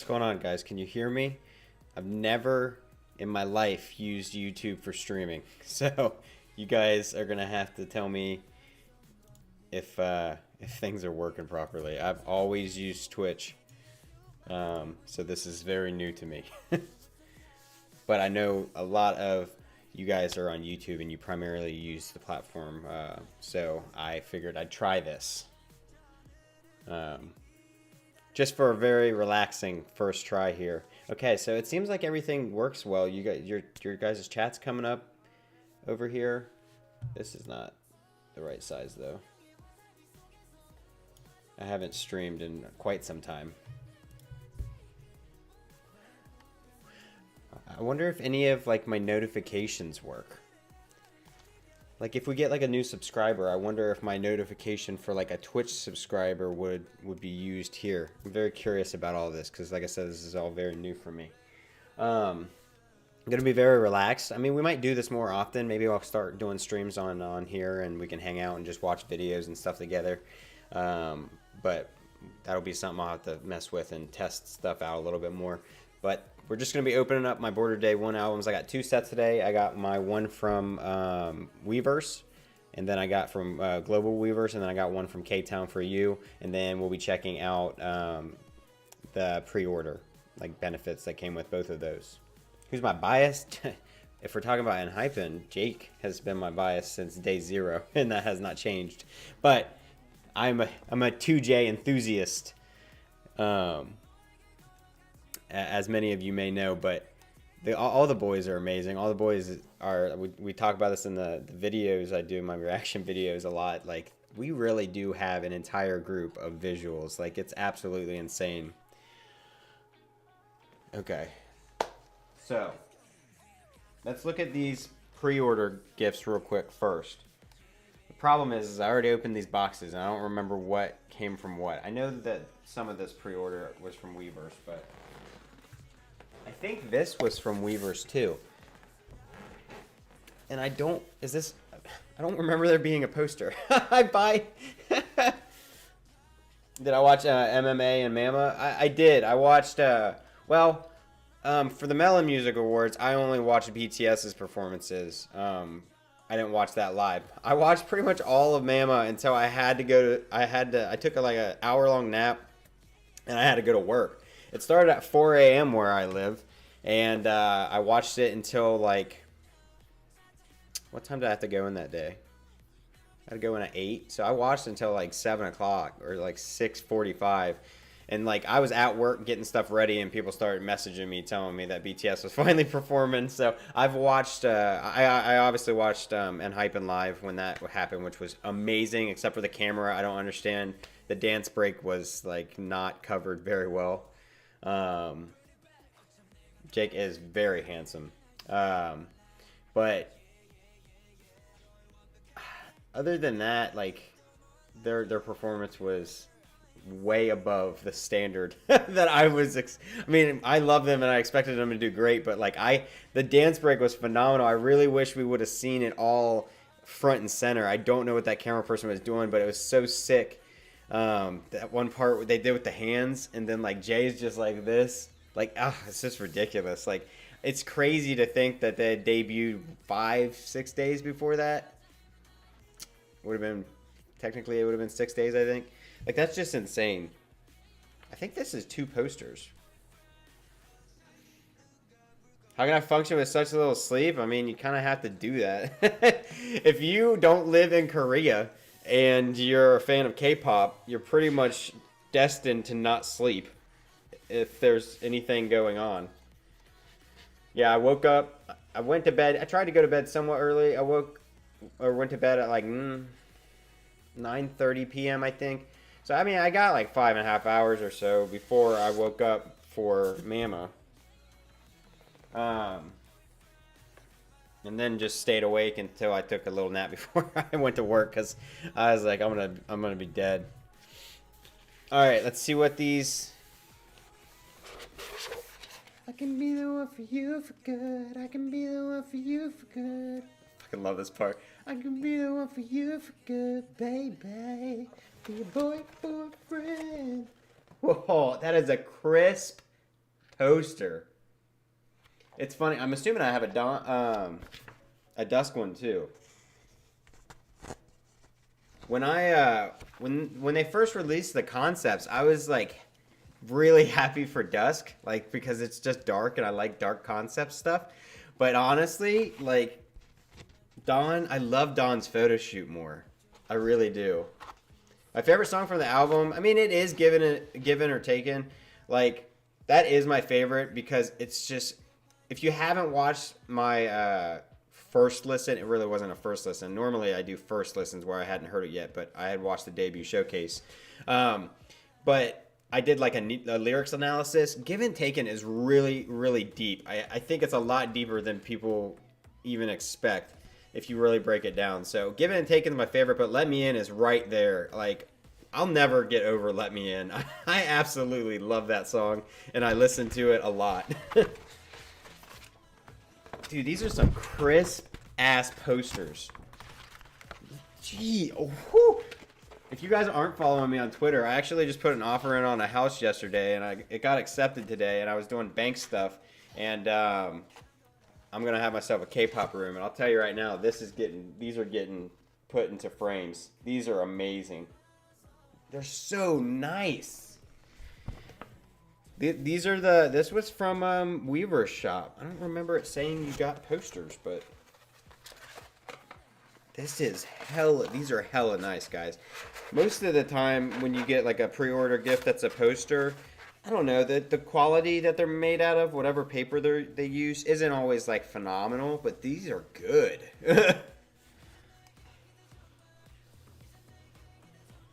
What's going on, guys? Can you hear me? I've never in my life used YouTube for streaming, so you guys are gonna have to tell me if things are working properly. I've always used Twitch, so this is very new to me. But I know a lot of you guys are on YouTube and you primarily use the platform, so I figured I'd try this. Just for a very relaxing first try here. Okay, so it seems like everything works well. You got your guys' chat's coming up over here. This is not the right size though. I haven't streamed in quite some time. I wonder if any of like my notifications work. Like if we get like a new subscriber, I wonder if my notification for like a Twitch subscriber would be used here. I'm very curious about all this because like I said, this is all very new for me. I'm gonna be very relaxed. I mean, we might do this more often. Maybe I'll start doing streams on here and we can hang out and just watch videos and stuff together. But that'll be something I'll have to mess with and test stuff out a little bit more. But we're just going to be opening up my Border Day 1 albums. I got 2 sets today. I got my one from Weverse, and then I got from Global Weverse, and then I got one from K-Town for You. And then we'll be checking out the pre-order, like benefits that came with both of those. Who's my bias? If we're talking about ENHYPEN, Jake has been my bias since day 0, and that has not changed. But I'm a 2J enthusiast. As many of you may know, but all the boys are amazing. All the boys are, we talk about this in the videos I do, my reaction videos a lot. Like, we really do have an entire group of visuals. Like, it's absolutely insane. Okay. So, let's look at these pre-order gifts real quick first. The problem is I already opened these boxes, and I don't remember what came from what. I know that some of this pre-order was from Weverse, but I think this was from Weverse too. And I don't remember there being a poster. Did I watch MMA and Mama? I did. I watched, for the Melon Music Awards, I only watched BTS's performances. I didn't watch that live. I watched pretty much all of Mama until I took like an hour-long nap, and I had to go to work. It started at 4 a.m. where I live, and I watched it until like, what time did I have to go in that day? I had to go in at 8, so I watched until like 7 o'clock or like 6:45, and like I was at work getting stuff ready, and people started messaging me telling me that BTS was finally performing. So I've watched, I obviously watched ENHYPEN live when that happened, which was amazing, except for the camera. I don't understand. The dance break was like not covered very well. Jake is very handsome, but other than that, like their performance was way above the standard that I was. I mean, I love them and I expected them to do great, but like the dance break was phenomenal. I really wish we would have seen it all front and center. I don't know what that camera person was doing, but it was so sick. That one part what they did with the hands, and then like Jay's just like this, like it's just ridiculous. Like, it's crazy to think that they debuted 5-6 days before that. Would have been, technically it would have been 6 days, I think. Like, that's just insane. I think this is 2 posters. How can I function with such little sleep? I mean, you kind of have to do that. If you don't live in Korea and you're a fan of K-pop, you're pretty much destined to not sleep if there's anything going on. Yeah, I woke up. I went to bed. I tried to go to bed somewhat early. Went to bed at like 9:30 p.m. I think. So I mean, I got like 5.5 hours or so before I woke up for Mama. And then just stayed awake until I took a little nap before I went to work because I was like, I'm gonna be dead. All right, let's see what these. I can be the one for you for good. I can be the one for you for good. I fucking love this part. I can be the one for you for good, baby. Be your boyfriend. Whoa, that is a crisp poster. It's funny. I'm assuming I have a dusk one too. When when they first released the concepts, I was like really happy for dusk, like because it's just dark and I like dark concept stuff. But honestly, like Dawn, I love Dawn's photo shoot more. I really do. My favorite song from the album, I mean, it is Given or Taken. Like that is my favorite because it's just. If you haven't watched my first listen, it really wasn't a first listen. Normally I do first listens where I hadn't heard it yet, but I had watched the debut showcase. But I did like a lyrics analysis. Given Taken is really, really deep. I think it's a lot deeper than people even expect if you really break it down. So Given and Taken is my favorite, but Let Me In is right there. Like, I'll never get over Let Me In. I absolutely love that song, and I listen to it a lot. Dude, these are some crisp ass posters. Gee, oh, whew. If you guys aren't following me on Twitter, I actually just put an offer in on a house yesterday, and it got accepted today. And I was doing bank stuff, and I'm gonna have myself a K-pop room. And I'll tell you right now, these are getting put into frames. These are amazing. They're so nice. This was from Weaver's shop. I don't remember it saying you got posters, but these are hella nice, guys. Most of the time when you get like a pre-order gift that's a poster, I don't know, the quality that they're made out of, whatever paper they use, isn't always like phenomenal, but these are good.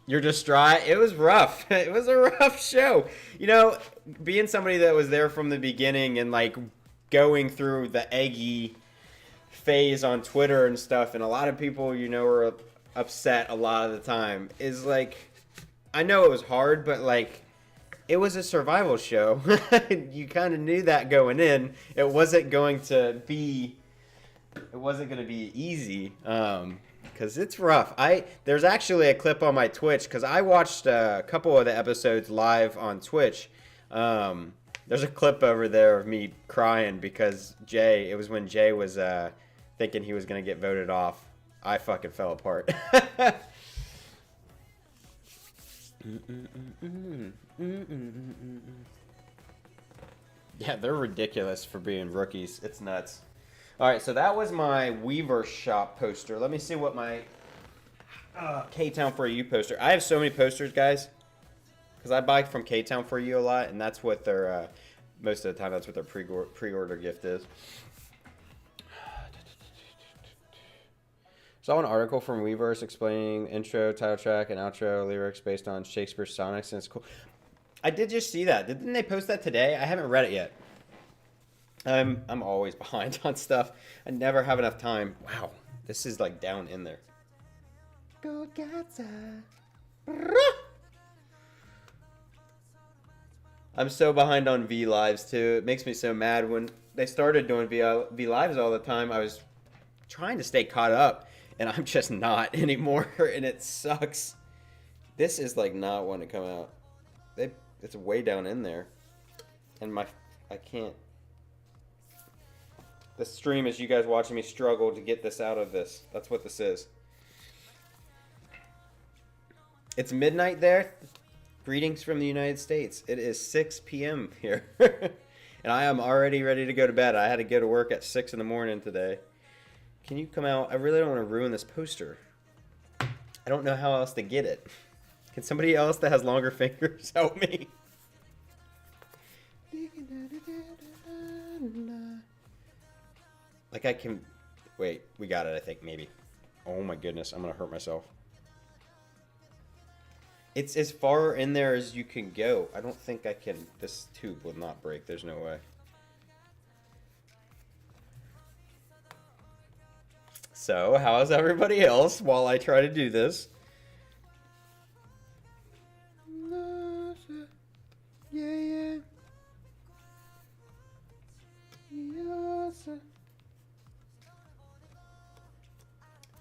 You're distraught? It was rough. It was a rough show. You know, being somebody that was there from the beginning and like going through the eggy phase on Twitter and stuff, and a lot of people, you know, were upset a lot of the time, is like, I know it was hard, but like, it was a survival show. You kind of knew that going in. It wasn't going to be easy. Because it's rough. There's actually a clip on my Twitch because I watched a couple of the episodes live on Twitch. There's a clip over there of me crying because it was when Jay was thinking he was going to get voted off. I fucking fell apart. Yeah, they're ridiculous for being rookies. It's nuts. All right, so that was my Weaver shop poster. Let me see what my K-Town For You poster. I have so many posters, guys, because I buy from K-Town For You a lot, and that's what their most of the time that's what their pre-order gift is. Saw an article from Weverse explaining intro, title track, and outro lyrics based on Shakespeare's sonnets, and it's cool. I did just see that. Didn't they post that today? I haven't read it yet. I'm always behind on stuff. I never have enough time. Wow, this is like down in there. Go Gatsa. I'm so behind on V Lives too. It makes me so mad. When they started doing V Lives all the time, I was trying to stay caught up, and I'm just not anymore, and it sucks. This is like not wanting to come out. It's way down in there, and I can't. The stream is you guys watching me struggle to get this out of this. That's what this is. It's midnight there. Greetings from the United States. It is 6 p.m. here. And I am already ready to go to bed. I had to go to work at 6 in the morning today. Can you come out? I really don't want to ruin this poster. I don't know how else to get it. Can somebody else that has longer fingers help me? Like I can... Wait, we got it, I think, maybe. Oh my goodness, I'm going to hurt myself. It's as far in there as you can go. I don't think I can... This tube will not break. There's no way. So, how is everybody else while I try to do this? Yeah.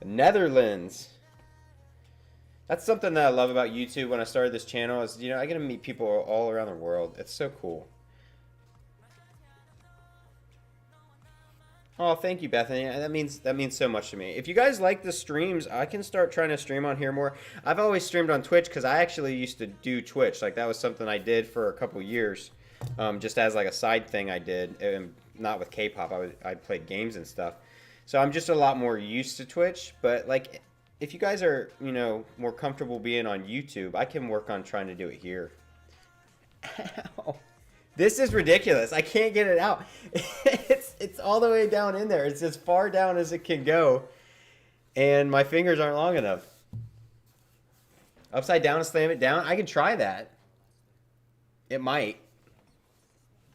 The Netherlands. That's something that I love about YouTube when I started this channel is, you know, I get to meet people all around the world. It's so cool. Oh, thank you, Bethany. That means so much to me. If you guys like the streams, I can start trying to stream on here more. I've always streamed on Twitch because I actually used to do Twitch. Like, that was something I did for a couple years, just as like a side thing I did. Not with K-pop. I played games and stuff. So I'm just a lot more used to Twitch. But like, if you guys are, you know, more comfortable being on YouTube, I can work on trying to do it here. Ow. This is ridiculous. I can't get it out. It's all the way down in there. It's as far down as it can go. And my fingers aren't long enough. Upside down and slam it down. I can try that. It might.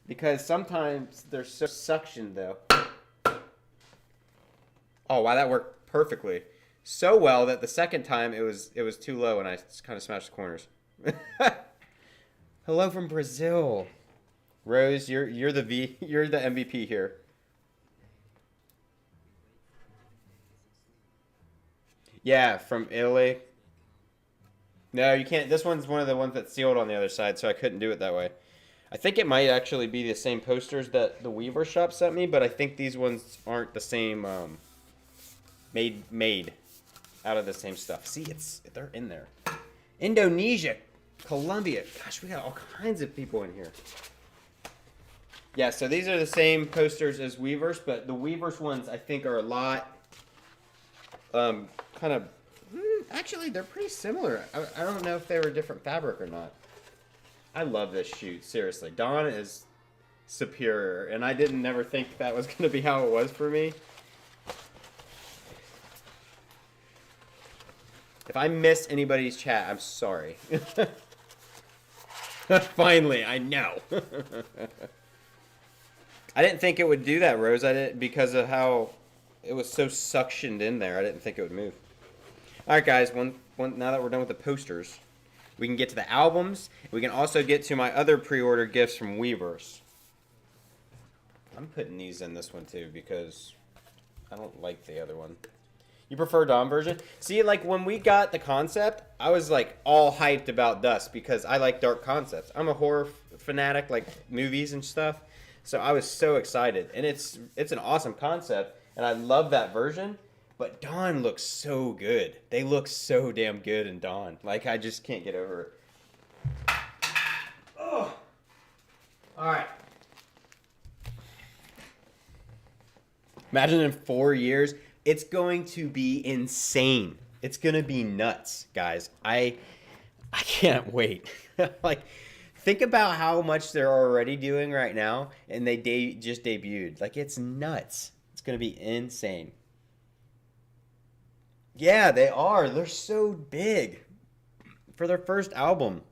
Because sometimes they're so suctioned, though. Oh, wow, that worked perfectly. So well that the second time it was too low and I kind of smashed the corners. Hello from Brazil. Rose, you're the MVP here. Yeah, from Italy. No, you can't. This one's one of the ones that's sealed on the other side, so I couldn't do it that way. I think it might actually be the same posters that the Weaver shop sent me, but I think these ones aren't the same made out of the same stuff. See, they're in there. Indonesia, Colombia. Gosh, we got all kinds of people in here. Yeah, so these are the same posters as Weavers, but the Weavers ones I think are a lot kind of... Actually, they're pretty similar. I don't know if they were different fabric or not. I love this shoot, seriously. Dawn is superior, and I didn't never think that was going to be how it was for me. If I missed anybody's chat, I'm sorry. Finally, I know. I didn't think it would do that, Rose. I didn't, because of how it was so suctioned in there. I didn't think it would move. All right, guys. Now that we're done with the posters, we can get to the albums. We can also get to my other pre-order gifts from Weavers. I'm putting these in this one too because I don't like the other one. You prefer Dawn version? See, like when we got the concept, I was like all hyped about Dust because I like dark concepts. I'm a horror fanatic, like movies and stuff. So I was so excited, and it's an awesome concept, and I love that version. But Dawn looks so good. They look so damn good in Dawn. Like I just can't get over it. Oh, all right. Imagine in 4 years, it's going to be insane. It's gonna be nuts, guys. I can't wait. Like. Think about how much they're already doing right now, and they just debuted. Like, it's nuts. It's going to be insane. Yeah, they are. They're so big for their first album.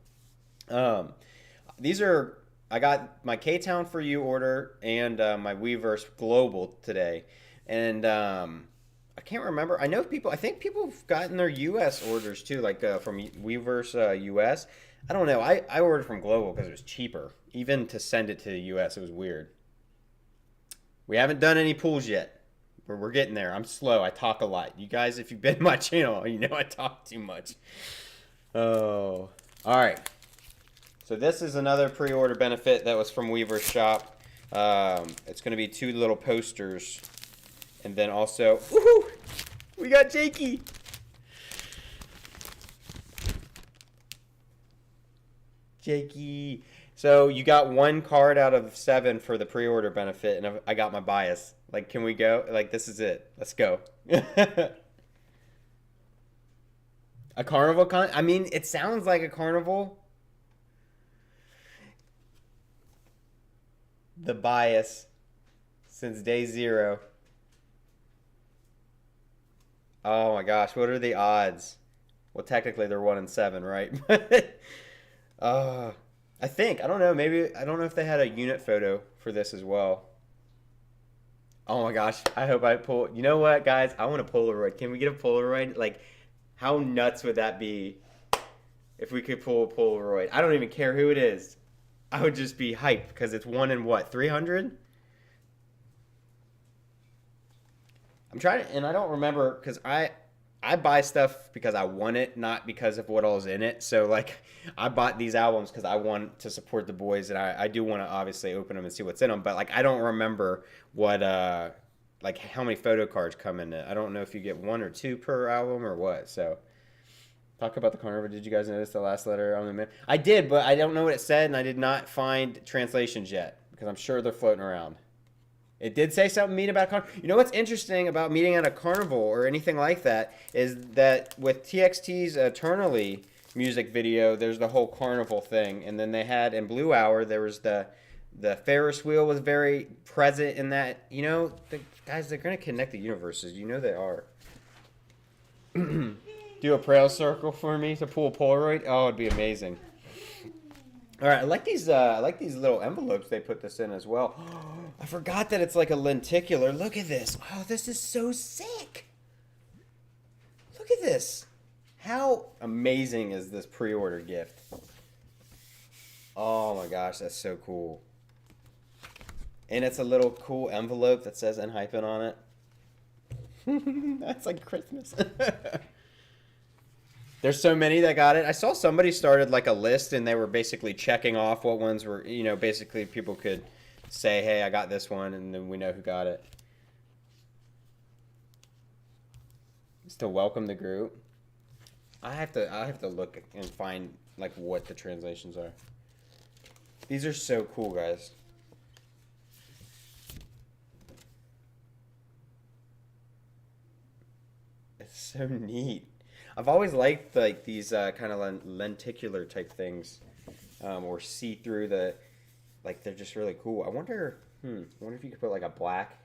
These are... I got my K-Town For You order and my Weverse Global today. And I can't remember. I think people have gotten their U.S. orders, too, like from Weverse U.S., I don't know. I ordered from Global because it was cheaper. Even to send it to the U.S., it was weird. We haven't done any pulls yet. We're getting there. I'm slow. I talk a lot. You guys, if you've been to my channel, you know I talk too much. Oh. All right. So this is another pre-order benefit that was from Weaver's shop. It's going to be 2 little posters. And then also... Woohoo! We got Jakey! Jakey. So you got one card out of 7 for the pre-order benefit, and I got my bias. Like, can we go? Like, this is it. Let's go. A carnival I mean, it sounds like a carnival. The bias since day 0. Oh my gosh, what are the odds? Well, technically they're 1 in 7, right? uh, I think, I don't know, maybe, I don't know if they had a unit photo for this as well. Oh my gosh, I hope I pull, you know what, guys? I want a Polaroid. Can we get a Polaroid? Like, how nuts would that be if we could pull a Polaroid? I don't even care who it is. I would just be hyped because it's 1 in what, 300? I'm trying to, and I don't remember because I buy stuff because I want it, not because of what all's in it. So like, I bought these albums because I want to support the boys, and I do want to obviously open them and see what's in them. But like, I don't remember what like how many photo cards come in it. I don't know if you get 1 or 2 per album or what. So talk about the carnival. Did you guys notice the last letter on the mail? I did, but I don't know what it said, and I did not find translations yet because I'm sure they're floating around. It did say something mean about carnival. You know what's interesting about meeting at a carnival or anything like that is that with TXT's Eternally music video, there's the whole carnival thing, and then they had in Blue Hour there was the Ferris wheel was very present in that. You know, guys, they're gonna connect the universes. You know they are. Do a prayer circle for me to pull a Polaroid. Oh, it'd be amazing. All right, I like these little envelopes they put this in as well. I forgot that it's like a lenticular. Look at this. Oh, this is so sick. Look at this. How amazing is this pre-order gift? Oh my gosh, that's so cool. And it's a little cool envelope that says ENHYPEN on it. That's like Christmas. There's so many that got it. I saw somebody started like a list, and they were basically checking off what ones were, you know, basically people could say, hey, I got this one, and then we know who got it. Just to welcome the group. I have to look and find like what the translations are. These are so cool, guys. It's so neat. I've always liked like these kind of lenticular type things, or see through like they're just really cool. I wonder if you could put like a black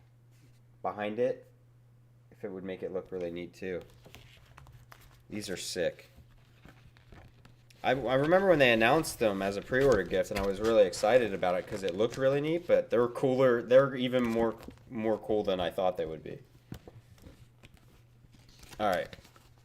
behind it, if it would make it look really neat too. These are sick. I remember when they announced them as a pre-order gift, and I was really excited about it because it looked really neat. But they're cooler. They're even more cool than I thought they would be. All right.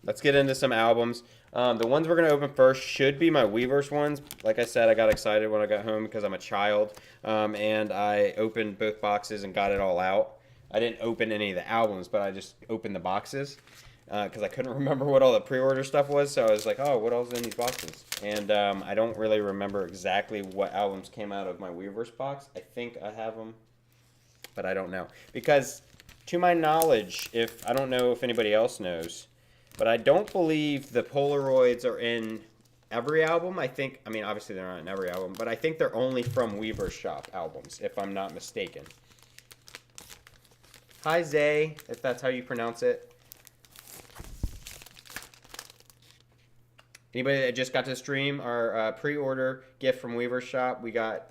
Let's get into some albums. The ones we're going to open first should be my Weverse ones. Like I said, I got excited when I got home because I'm a child. And I opened both boxes and got it all out. I didn't open any of the albums, but I just opened the boxes because I couldn't remember what all the pre-order stuff was. So I was like, oh, what else is in these boxes? And I don't really remember exactly what albums came out of my Weverse box. I think I have them, but I don't know. Because to my knowledge, I don't know if anybody else knows, but I don't believe the Polaroids are in every album. I mean, obviously they're not in every album, but I think they're only from Weverse Shop albums, if I'm not mistaken. Hi, Zay, if that's how you pronounce it. Anybody that just got to stream our pre-order gift from Weverse Shop, we got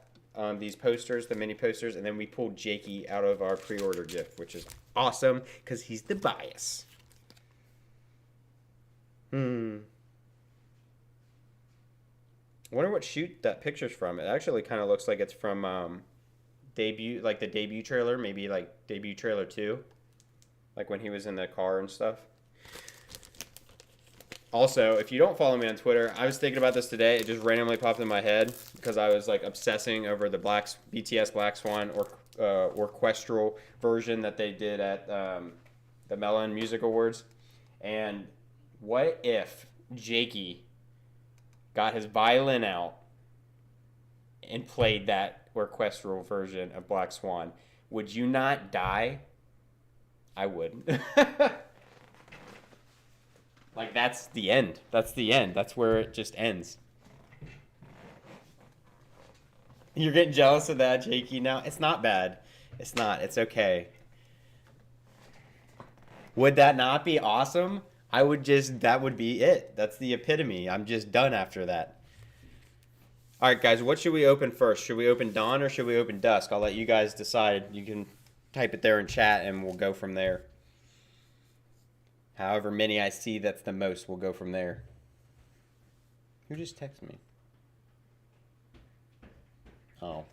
these posters, the mini posters, and then we pulled Jakey out of our pre-order gift, which is awesome because he's the bias. I wonder what shoot that picture's from. It actually kind of looks like it's from debut, like the debut trailer, maybe like debut trailer 2, like when he was in the car and stuff. Also, if you don't follow me on Twitter, I was thinking about this today. It just randomly popped in my head because I was like obsessing over the BTS Black Swan or orchestral version that they did at the Melon Music Awards. And what if Jakey got his violin out and played that orchestral version of Black Swan? Would you not die? I would. Like, that's the end. That's the end. That's where it just ends. You're getting jealous of that, Jakey, now? It's not bad. It's not. It's okay. Would that not be awesome? I would just, that would be it. That's the epitome. I'm just done after that. All right, guys, what should we open first? Should we open dawn or should we open dusk? I'll let you guys decide. You can type it there in chat and we'll go from there. However many I see that's the most, we'll go from there. Who just texted me? Oh.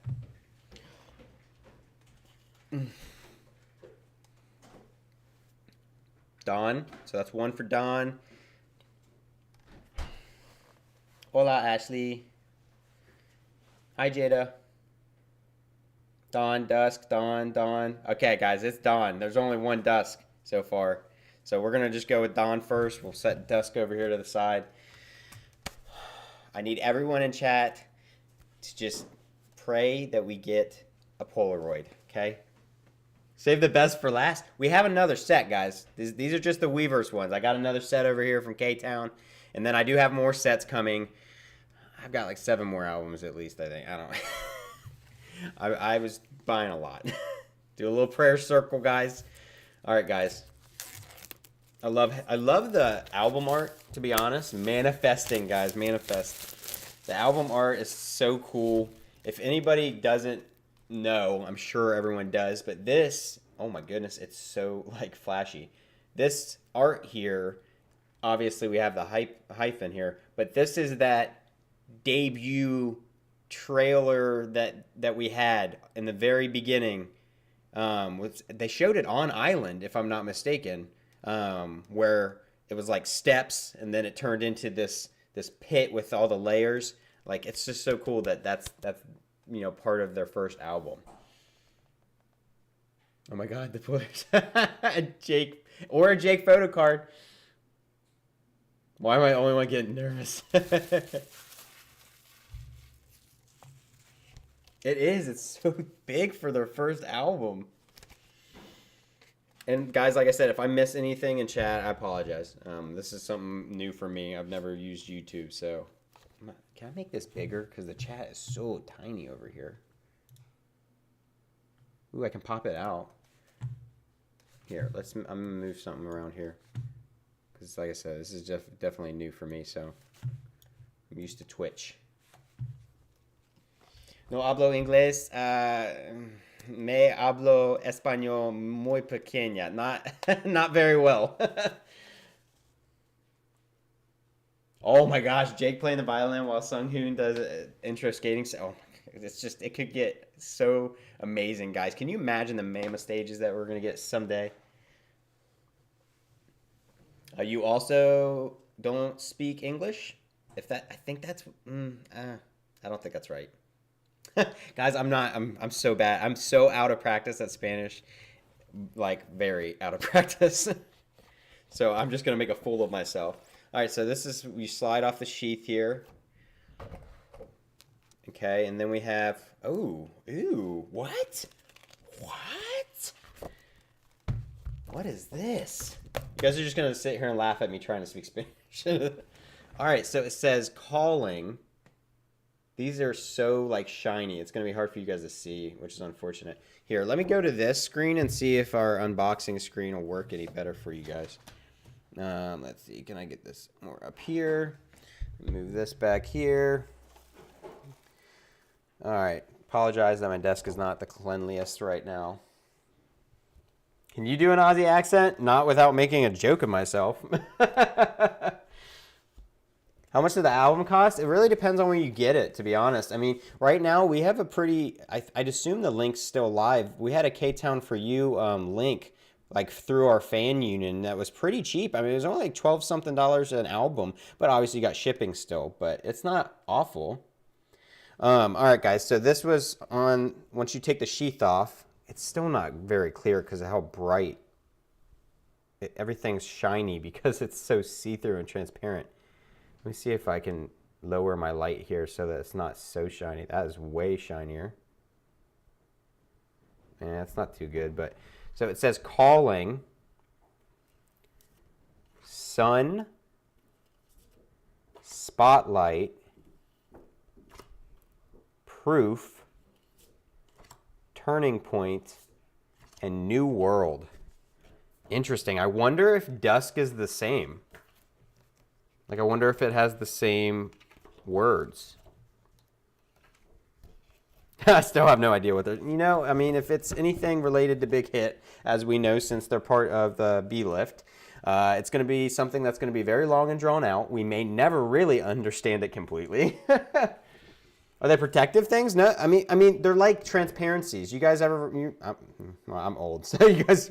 Dawn. So that's one for Dawn. Hola, Ashley. Hi, Jada. Dawn, dusk, dawn, dawn. Okay, guys, it's dawn. There's only one dusk so far. So we're going to just go with dawn first. We'll set dusk over here to the side. I need everyone in chat to just pray that we get a Polaroid, okay? Save the best for last. We have another set, guys. These are just the Weverse ones. I got another set over here from K-Town. And then I do have more sets coming. I've got like 7 more albums at least, I think. I don't know. I was buying a lot. Do a little prayer circle, guys. All right, guys. I love the album art, to be honest. Manifesting, guys. Manifest. The album art is so cool. If anybody doesn't know, I'm sure everyone does, but this, oh my goodness, it's so like flashy. This art here, obviously we have the hyphen here, but this is that debut trailer that we had in the very beginning. They showed it on Island, if I'm not mistaken, where it was like steps and then it turned into this pit with all the layers. Like, it's just so cool that that's you know, part of their first album. Oh my God, the players. Jake, or a Jake photo card. Why am I the only one getting nervous? It is. It's so big for their first album. And guys, like I said, if I miss anything in chat, I apologize. This is something new for me. I've never used YouTube, so... Can I make this bigger? Because the chat is so tiny over here. Ooh, I can pop it out. Here, I'm going to move something around here. Because like I said, this is definitely new for me, so I'm used to Twitch. No hablo inglés. Me hablo español muy pequeña. Not very well. Oh my gosh, Jake playing the violin while Sung Hoon does intro skating. Oh, it's just, it could get so amazing, guys. Can you imagine the Mama stages that we're going to get someday? You also don't speak English? I think that's, I don't think that's right. Guys, I'm so bad. I'm so out of practice at Spanish. Like, very out of practice. So I'm just going to make a fool of myself. All right, so this is, we slide off the sheath here. Okay, and then we have, ooh, what? What? What is this? You guys are just going to sit here and laugh at me trying to speak Spanish. All right, so it says calling. These are so, like, shiny. It's going to be hard for you guys to see, which is unfortunate. Here, let me go to this screen and see if our unboxing screen will work any better for you guys. Let's see. Can I get this more up here? Move this back here. All right. Apologize that my desk is not the cleanliest right now. Can you do an Aussie accent? Not without making a joke of myself. How much did the album cost? It really depends on where you get it, to be honest. I mean, right now we have a pretty... I'd assume the link's still live. We had a K-Town For You link, like, through our fan union that was pretty cheap. I mean, it was only like $12-something an album, but obviously you got shipping still, but it's not awful. All right, guys, so this was on, once you take the sheath off, it's still not very clear because of how bright. Everything's shiny because it's so see-through and transparent. Let me see if I can lower my light here so that it's not so shiny. That is way shinier. Yeah, it's not too good, but... So it says calling, sun, spotlight, proof, Turning Point, and New World. Interesting. I wonder if Dusk is the same. Like, I wonder if it has the same words. I still have no idea what they're... You know, I mean, if it's anything related to Big Hit, as we know since they're part of the B-Lift, it's going to be something that's going to be very long and drawn out. We may never really understand it completely. Are they protective things? No, I mean, they're like transparencies. You guys ever? Well, I'm old, so you guys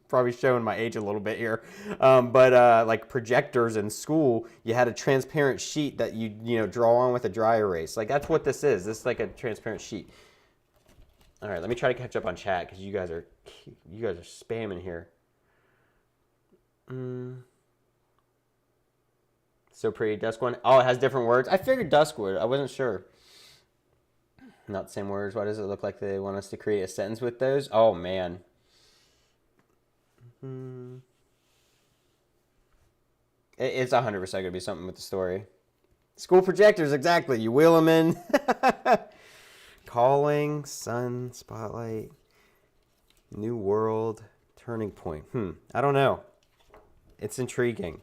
probably showing my age a little bit here. But like projectors in school, you had a transparent sheet that you draw on with a dry erase. Like that's what this is. This is like a transparent sheet. All right, let me try to catch up on chat because you guys are spamming here. So pretty, Dusk one. Oh, it has different words. I figured Dusk would. I wasn't sure. Not the same words. Why does it look like they want us to create a sentence with those? Oh, man. It's 100% going to be something with the story. School projectors, exactly. You wheel them in. Calling, Sun, Spotlight, New World, Turning Point. I don't know. It's intriguing.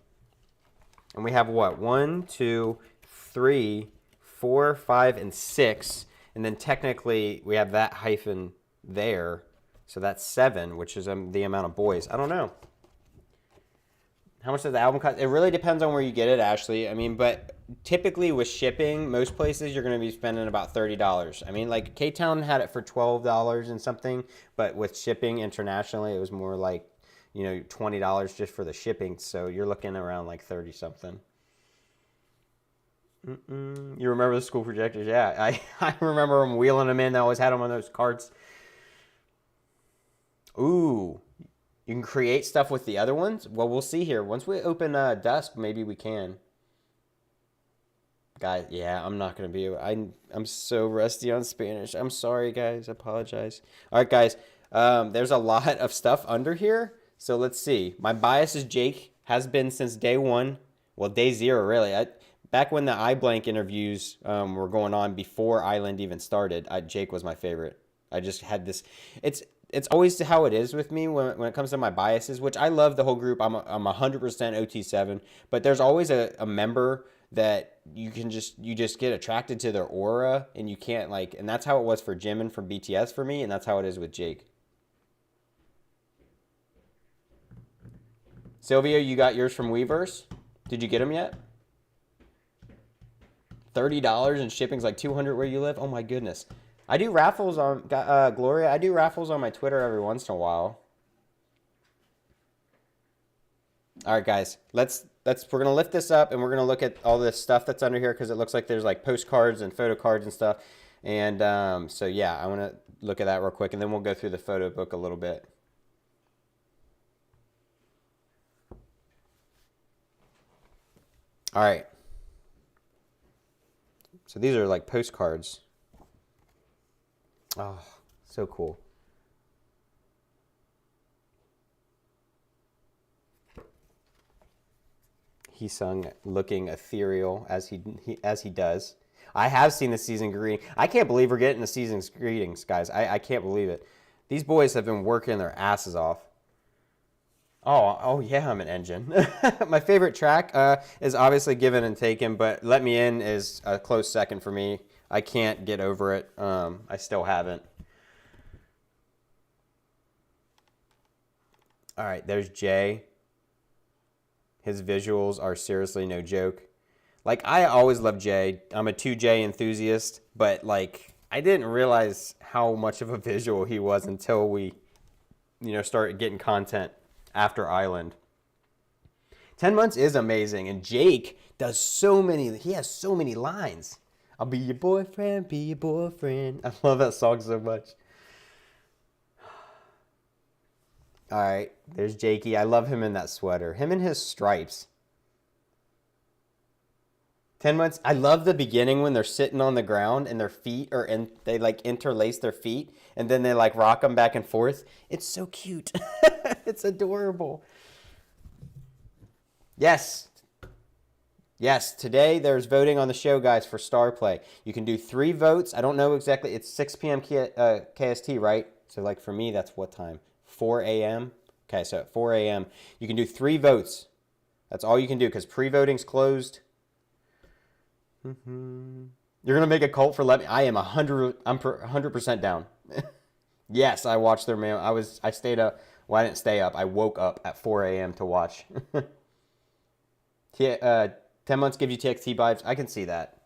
And we have what? 1, 2, 3, 4, 5, and 6. And then technically we have that hyphen there. So that's 7, which is the amount of boys. I don't know. How much does the album cost? It really depends on where you get it, Ashley. I mean, but typically with shipping, most places you're going to be spending about $30. I mean, like K-Town had it for $12 and something. But with shipping internationally, it was more like, $20 just for the shipping. So you're looking around like 30 something. You remember the school projectors? Yeah, I remember them wheeling them in. They always had them on those carts. Ooh, you can create stuff with the other ones? Well, we'll see here. Once we open Dusk, maybe we can. Guys, yeah, I'm not going to be... I'm so rusty on Spanish. I'm sorry, guys. I apologize. All right, guys. There's a lot of stuff under here. So let's see. My bias is Jake. Has been since day 1. Well, day 0, really. Back when the iBlank interviews were going on before Island even started, Jake was my favorite. I just had this... It's always how it is with me when it comes to my biases, which I love the whole group. I'm 100% OT7, but there's always a member that you just get attracted to their aura, and you can't and that's how it was for Jimin from BTS for me, and that's how it is with Jake. Sylvia, you got yours from Weverse? Did you get them yet? $30 and shipping's like $200 where you live? Oh my goodness. I do raffles on Gloria. I do raffles on my Twitter every once in a while. All right, guys. We're gonna lift this up and we're gonna look at all this stuff that's under here because it looks like there's like postcards and photo cards and stuff. And so yeah, I want to look at that real quick and then we'll go through the photo book a little bit. All right. So these are like postcards. Oh, so cool. He sung looking ethereal as he does. I have seen the season greeting. I can't believe we're getting the season's greetings, guys. I can't believe it. These boys have been working their asses off. Oh yeah, I'm an engine. My favorite track is obviously Given and Taken, but Let Me In is a close second for me. I can't get over it. I still haven't. All right, there's Jay. His visuals are seriously no joke. Like, I always loved Jay. I'm a 2J enthusiast, but like, I didn't realize how much of a visual he was until we, started getting content after Island. 10 Months is amazing, and Jake does he has so many lines. I'll be your boyfriend, be your boyfriend. I love that song so much. All right, there's Jakey. I love him in that sweater. Him and his stripes. 10 Months. I love the beginning when they're sitting on the ground and their feet they like interlace their feet and then they like rock them back and forth. It's so cute. It's adorable. Yes. Yes, today there's voting on the show, guys, for Star Play. You can do 3 votes. I don't know exactly. It's 6 p.m. KST, right? So like for me, that's what time? 4 a.m. Okay, so at 4 a.m. you can do 3 votes. That's all you can do because pre-voting's closed. You're gonna make a cult for let me. I am 100. I'm 100% down. Yes, I watched their mail. I stayed up. Well, I didn't stay up. I woke up at 4 a.m. to watch. 10 months give you TXT vibes. I can see that.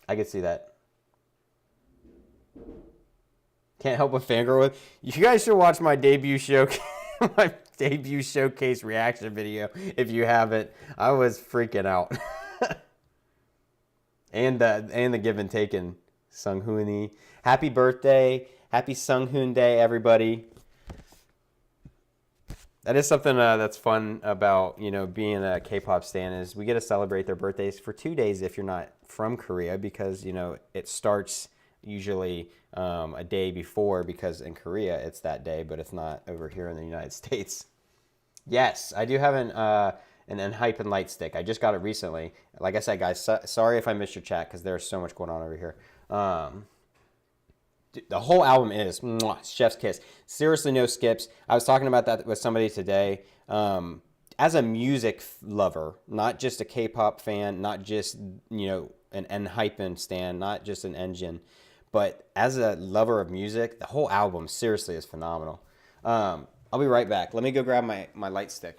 I can see that. Can't help but fangirl with. You guys should watch my debut show, my debut showcase reaction video if you haven't. I was freaking out. and the give and taken. Sung Hooni. Happy birthday. Happy Sung Hoon Day, everybody. That is something that's fun about, being a K-pop stan is we get to celebrate their birthdays for 2 days if you're not from Korea because, it starts usually a day before because in Korea it's that day, but it's not over here in the United States. Yes, I do have an ENHYPEN light stick. I just got it recently. Like I said, guys, sorry if I missed your chat because there's so much going on over here. The whole album is chef's kiss. Seriously, no skips. I was talking about that with somebody today. As a music lover, not just a K-pop fan, not just, an ENHYPEN stan, not just an engine, but as a lover of music, the whole album seriously is phenomenal. I'll be right back. Let me go grab my light stick.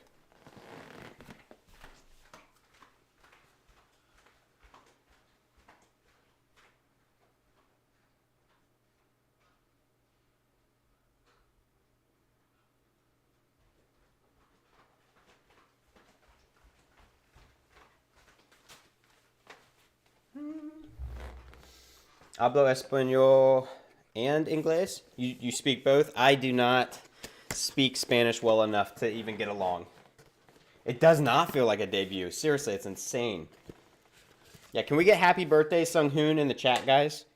Hablo español and English. You speak both. I do not speak Spanish well enough to even get along. It does not feel like a debut. Seriously, it's insane. Yeah, can we get happy birthday, Sung Hoon, in the chat, guys?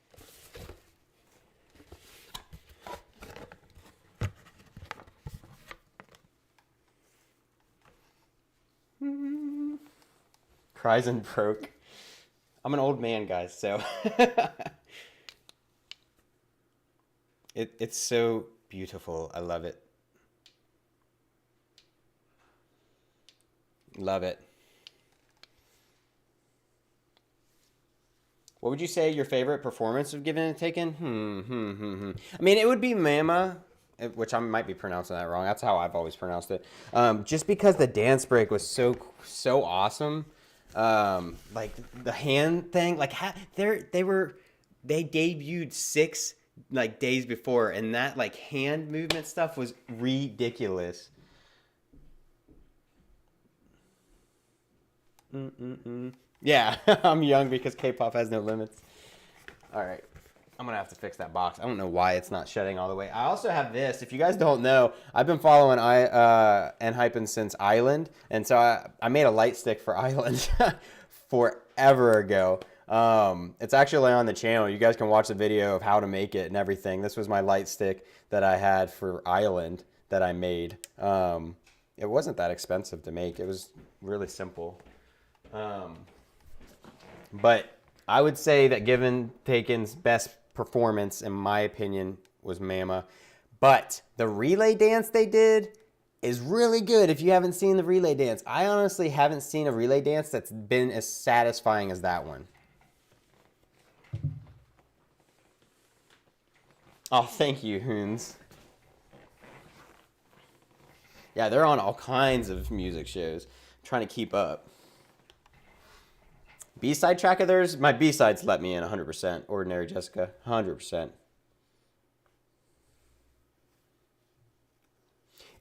Cries and broke. I'm an old man, guys, so... It's so beautiful. I love it. Love it. What would you say your favorite performance of Given and Taken? I mean, it would be Mama, which I might be pronouncing that wrong. That's how I've always pronounced it. Just because the dance break was so awesome. Like the hand thing, like they debuted 6 days before, and that hand movement stuff was ridiculous. Yeah, I'm young because K-pop has no limits. All right, I'm gonna have to fix that box. I don't know why it's not shutting all the way. I also have this. If you guys don't know, I've been following ENHYPEN since Island, and so I made a light stick for Island forever ago. It's actually on the channel. You guys can watch the video of how to make it and everything. This was my light stick that I had for Island that I made. It wasn't that expensive to make. It was really simple. But I would say that Given Taken's best performance, in my opinion, was Mama. But the relay dance they did is really good if you haven't seen the relay dance. I honestly haven't seen a relay dance that's been as satisfying as that one. Oh, thank you, Hoons. Yeah, they're on all kinds of music shows. I'm trying to keep up. B-side track of theirs? My B-sides let me in 100%. Ordinary Jessica, 100%.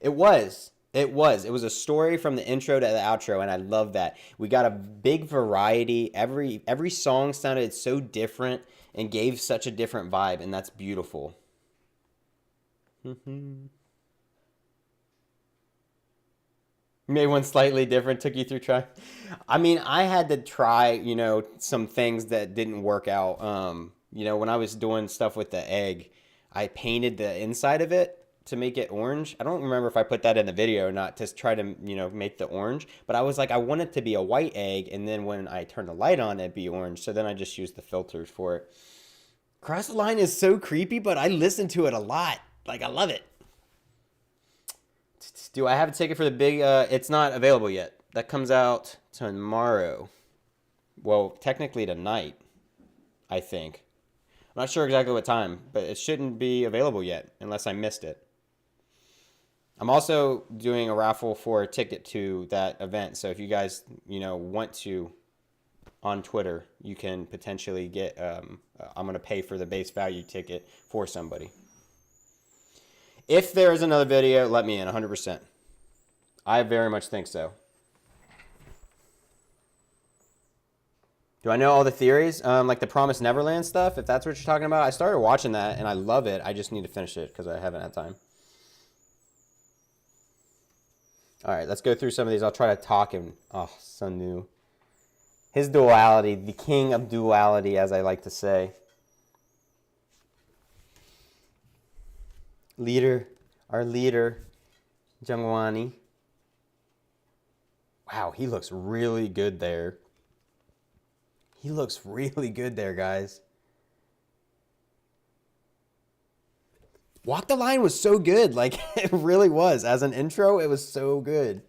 It was a story from the intro to the outro, and I love that. We got a big variety. Every song sounded so different and gave such a different vibe, and that's beautiful. Made one slightly different, took you through try. I mean, I had to try, some things that didn't work out. When I was doing stuff with the egg, I painted the inside of it to make it orange. I don't remember if I put that in the video or not to try to, make the orange. But I was like, I want it to be a white egg, and then when I turn the light on, it'd be orange. So then I just used the filters for it. Cross the Line is so creepy, but I listen to it a lot. Like, I love it. Do I have a ticket for the big... it's not available yet. That comes out tomorrow. Well, technically tonight, I think. I'm not sure exactly what time, but it shouldn't be available yet unless I missed it. I'm also doing a raffle for a ticket to that event. So if you guys, want to, on Twitter, you can potentially get, I'm going to pay for the base value ticket for somebody. If there is another video, let me in 100%. I very much think so. Do I know all the theories? Like the Promised Neverland stuff, if that's what you're talking about. I started watching that and I love it. I just need to finish it because I haven't had time. All right, let's go through some of these. I'll try to talk him. Oh, Sunu. His duality, the king of duality, as I like to say. Our leader, Jungwani. Wow, he looks really good there. He looks really good there, guys. Walk the Line was so good. Like, it really was. As an intro, it was so good.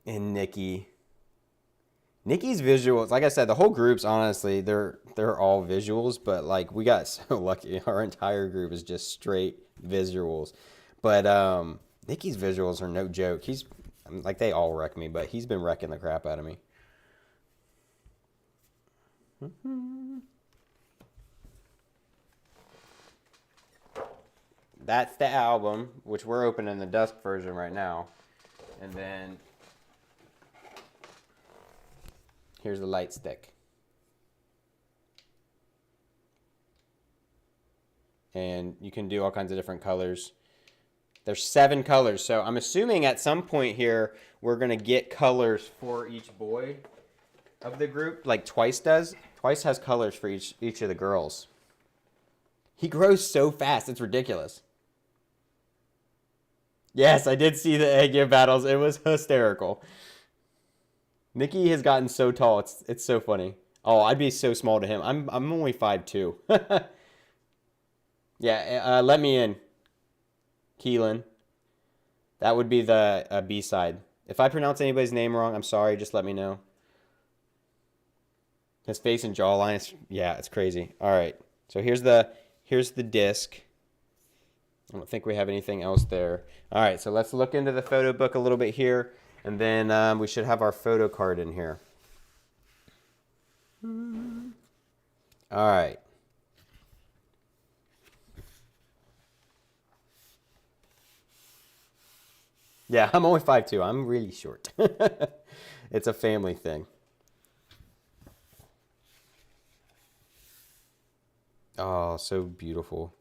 And Nikki. Nikki's visuals, like I said, the whole group's honestly, they're all visuals, but like we got so lucky. Our entire group is just straight visuals. But Nikki's visuals are no joke. He's like, they all wreck me, but he's been wrecking the crap out of me. That's the album, which we're opening the dusk version right now. And then here's the light stick. And you can do all kinds of different colors. There's 7 colors, so I'm assuming at some point here we're going to get colors for each boy of the group, like Twice does. Twice has colors for each of the girls. He grows so fast, it's ridiculous. Yes, I did see the egg year battles. It was hysterical. Nikki has gotten so tall. It's so funny. Oh, I'd be so small to him. I'm only 5'2". Yeah, let me in, Keelan. That would be the B-side. If I pronounce anybody's name wrong, I'm sorry. Just let me know. His face and jawline, yeah, it's crazy. All right, so here's the disc. I don't think we have anything else there. All right, so let's look into the photo book a little bit here, and then we should have our photo card in here. All right. Yeah, I'm only 5'2". I'm really short. It's a family thing. Oh, so beautiful.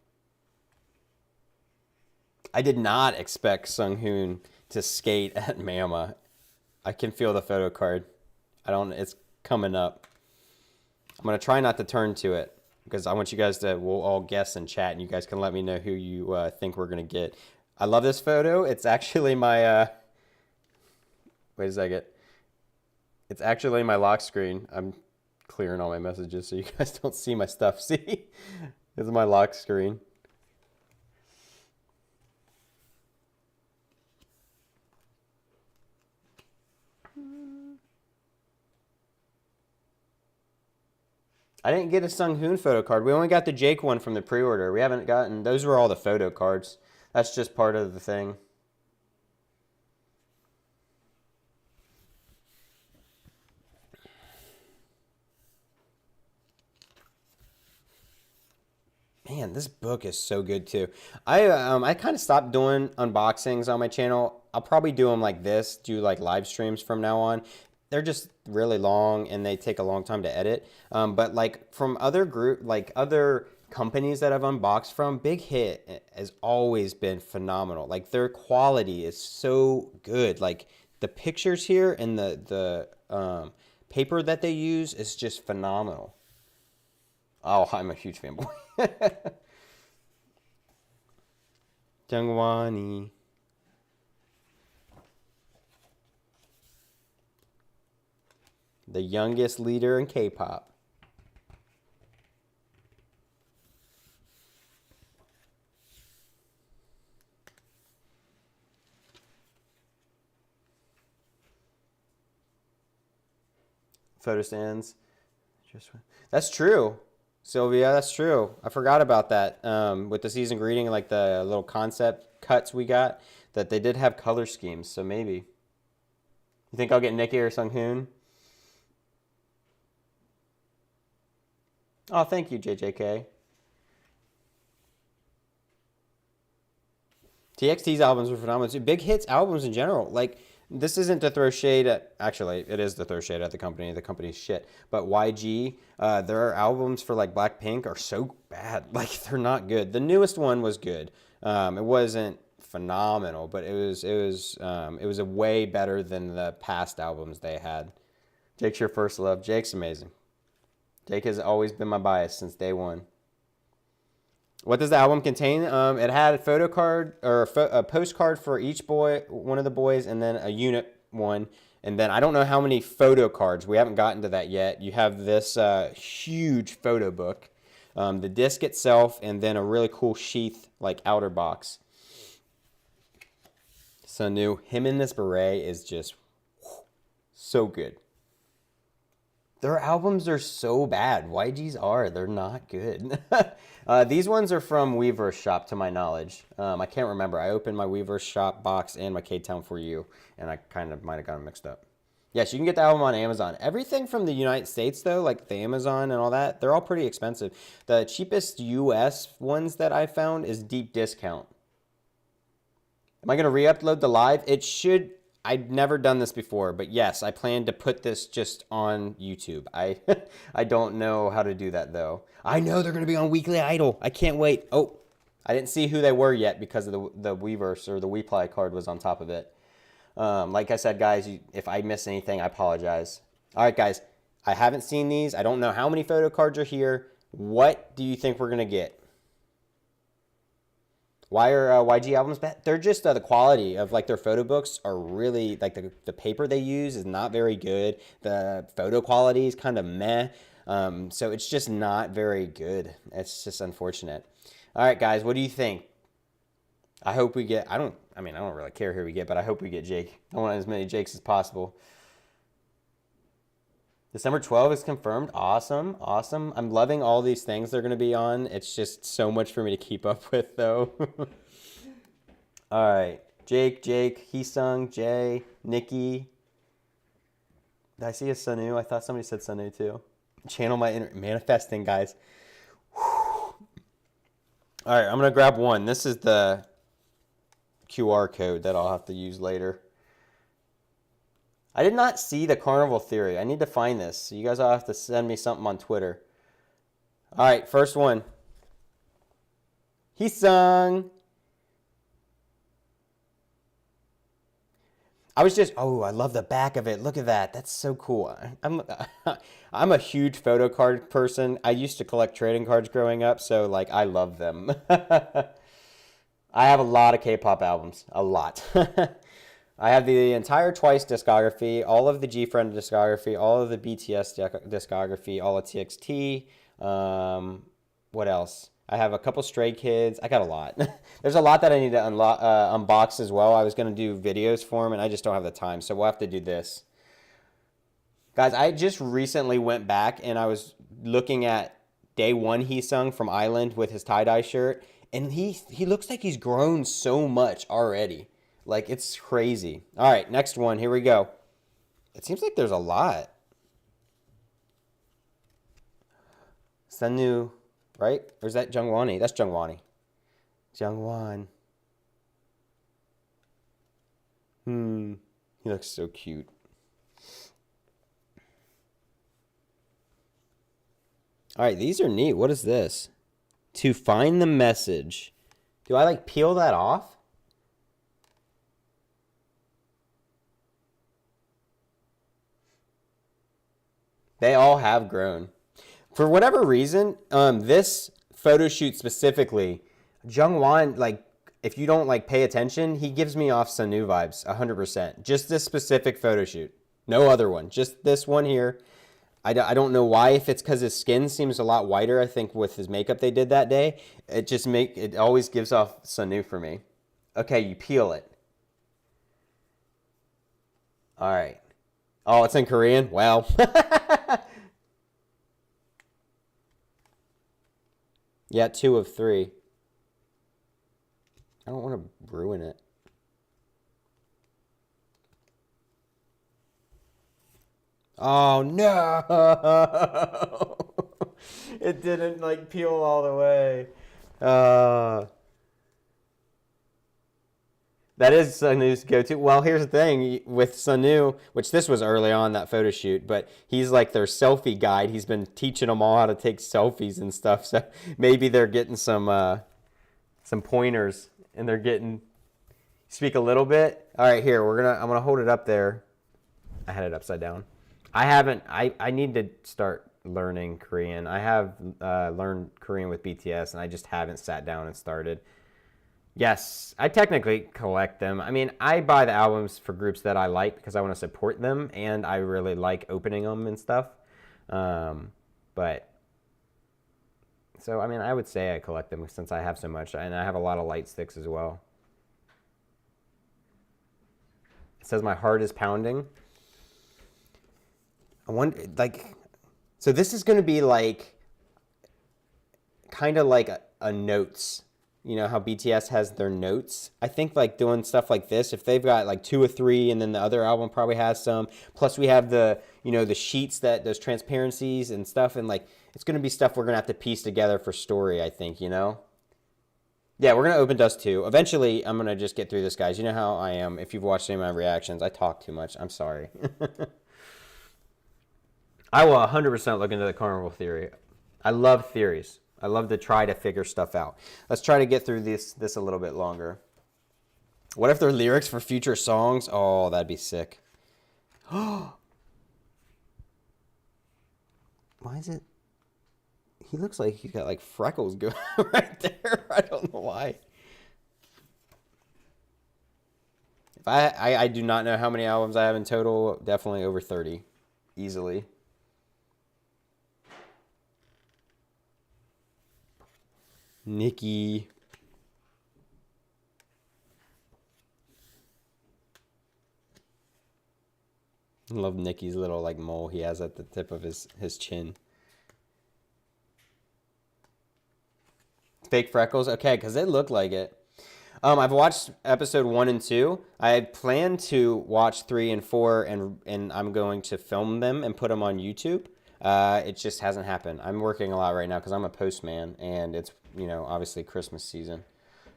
I did not expect Sung Hoon to skate at Mama. I can feel the photo card. It's coming up. I'm going to try not to turn to it because I want you guys we'll all guess and chat, and you guys can let me know who you think we're going to get. I love this photo. It's actually my, wait a second. It's actually my lock screen. I'm clearing all my messages so you guys don't see my stuff. See? This is my lock screen. I didn't get a Sung Hoon photo card. We only got the Jake one from the pre-order. We haven't gotten, those were all the photo cards. That's just part of the thing. Man, this book is so good too. I kind of stopped doing unboxings on my channel. I'll probably do them like this, do like live streams from now on. They're just really long and they take a long time to edit. But like from other other companies that I've unboxed from, Big Hit has always been phenomenal. Like their quality is so good. Like the pictures here and the paper that they use is just phenomenal. Oh, I'm a huge fanboy. Jungwani. The youngest leader in K-pop. Photo stands. That's true. Sylvia, that's true. I forgot about that. With the season greeting, like the little concept cuts we got, that they did have color schemes, so maybe. You think I'll get Nikki or Sunghoon? Oh, thank you, JJK. TXT's albums were phenomenal too. Big Hits albums in general. Like, this isn't to throw shade at... Actually, it is to throw shade at the company. The company's shit. But YG, their albums for, like, Blackpink are so bad. Like, they're not good. The newest one was good. It wasn't phenomenal, but it was a way better than the past albums they had. Jake's your first love. Jake's amazing. Jake has always been my bias since day one. What does the album contain? It had a photo card or a postcard for each boy, one of the boys, and then a unit one. And then I don't know how many photo cards. We haven't gotten to that yet. You have this huge photo book, the disc itself, and then a really cool sheath, like outer box. So new. Him in this beret is just so good. Their albums are so bad. YG's are. They're not good. These ones are from Weaver's shop, to my knowledge. I can't remember. I opened my Weaver's shop box and my K-Town For You, and I kind of might have got them mixed up. Yes, you can get the album on Amazon. Everything from the United States, though, like the Amazon and all that, they're all pretty expensive. The cheapest US ones that I found is deep discount. Am I going to re-upload the live? It should... I've never done this before, but yes, I plan to put this just on YouTube. I don't know how to do that, though. I know they're going to be on Weekly Idol. I can't wait. Oh, I didn't see who they were yet because of the Weverse or the WePly card was on top of it. Like I said, guys, if I miss anything, I apologize. All right, guys, I haven't seen these. I don't know how many photo cards are here. What do you think we're going to get? Why are YG albums bad? They're just the quality of like their photo books are really like the paper they use is not very good. The photo quality is kind of meh. So it's just not very good. It's just unfortunate. All right, guys, what do you think? I hope we get. I don't really care who we get, but I hope we get Jake. I want as many Jakes as possible. December 12th is confirmed. Awesome. Awesome. I'm loving all these things they're going to be on. It's just so much for me to keep up with, though. All right. Jake, Heesung, Jay, Nikki. Did I see a Sunu? I thought somebody said Sunu, too. Channel my inner... Manifesting, guys. Whew. All right. I'm going to grab one. This is the QR code that I'll have to use later. I did not see the Carnival Theory. I need to find this. So you guys will have to send me something on Twitter. All right, first one. Heesung. I was just, oh, I love the back of it. Look at that. That's so cool. I'm a huge photo card person. I used to collect trading cards growing up, so like I love them. I have a lot of K-pop albums. A lot. I have the entire Twice discography, all of the G-Friend discography, all of the BTS discography, all of TXT. What else? I have a couple Stray Kids. I got a lot. There's a lot that I need to unbox as well. I was going to do videos for them, and I just don't have the time, so we'll have to do this. Guys, I just recently went back, and I was looking at Day One Heesung from Island with his tie-dye shirt, and he looks like he's grown so much already. Like, it's crazy. All right, next one. Here we go. It seems like there's a lot. Sunu, right? Or is that Jungwani? That's Jungwani. Jungwon. He looks so cute. All right, these are neat. What is this? To find the message. Do I, like, peel that off? They all have grown. For whatever reason, this photo shoot specifically, Jungwon, like, if you don't, like, pay attention, he gives me off Sunu vibes, 100%. Just this specific photo shoot. No other one. Just this one here. I don't know why, if it's because his skin seems a lot whiter. I think with his makeup they did that day, it always gives off Sanu for me. Okay, you peel it. All right. Oh, it's in Korean? Well. Yeah, 2 of 3. I don't want to ruin it. Oh, no. It didn't, like, peel all the way. That is Sanu's go-to. Well, here's the thing with Sanu, which this was early on, that photo shoot, but he's like their selfie guide. He's been teaching them all how to take selfies and stuff. So maybe they're getting some pointers, and they're getting speak a little bit. All right, here I'm gonna hold it up there. I had it upside down. I need to start learning Korean. I have learned Korean with BTS, and I just haven't sat down and started. Yes, I technically collect them. I mean, I buy the albums for groups that I like because I want to support them, and I really like opening them and stuff. But, so, I mean, I would say I collect them since I have so much, and I have a lot of light sticks as well. It says my heart is pounding. I wonder, like, so this is going to be like, kind of like a notes. You know how BTS has their notes? I think like doing stuff like this, if they've got like 2 or 3, and then the other album probably has some. Plus we have the, the sheets, those transparencies and stuff. And like, it's going to be stuff we're going to have to piece together for story, I think, Yeah, we're going to open Dust 2. Eventually, I'm going to just get through this, guys. You know how I am. If you've watched any of my reactions, I talk too much. I'm sorry. I will 100% look into the carnival theory. I love theories. I love to try to figure stuff out. Let's try to get through this a little bit longer. What if they're lyrics for future songs? Oh, that'd be sick. Why is it? He looks like he's got like freckles going right there. I don't know why. If I do not know how many albums I have in total. Definitely over 30. Easily. Nikki. I love Nicki's little like mole he has at the tip of his chin. Fake freckles? Okay, because it looked like it. I've watched episode 1 and 2. I had planned to watch 3 and 4, and I'm going to film them and put them on YouTube. It just hasn't happened. I'm working a lot right now because I'm a postman, and it's obviously Christmas season,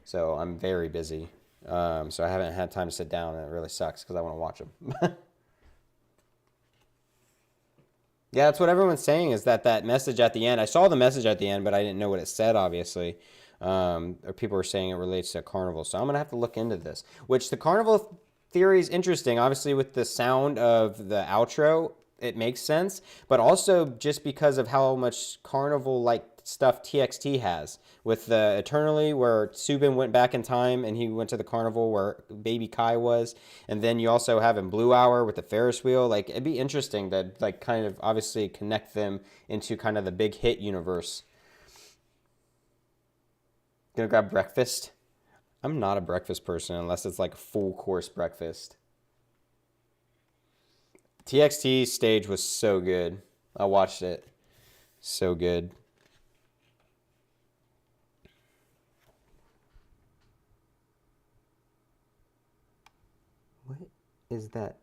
so I'm very busy. So I haven't had time to sit down, and it really sucks because I want to watch them. Yeah, that's what everyone's saying, is that message at the end. I saw the message at the end, but I didn't know what it said, obviously. Or people were saying it relates to Carnival, so I'm going to have to look into this. Which the Carnival theory is interesting. Obviously, with the sound of the outro, it makes sense. But also just because of how much Carnival-like stuff TXT has. With the Eternally, where Subin went back in time and he went to the carnival where Baby Kai was. And then you also have in Blue Hour with the Ferris wheel. Like, it'd be interesting to like kind of obviously connect them into kind of the big hit universe. Gonna grab breakfast? I'm not a breakfast person unless it's like a full course breakfast. TXT stage was so good. I watched it. So good. What is that?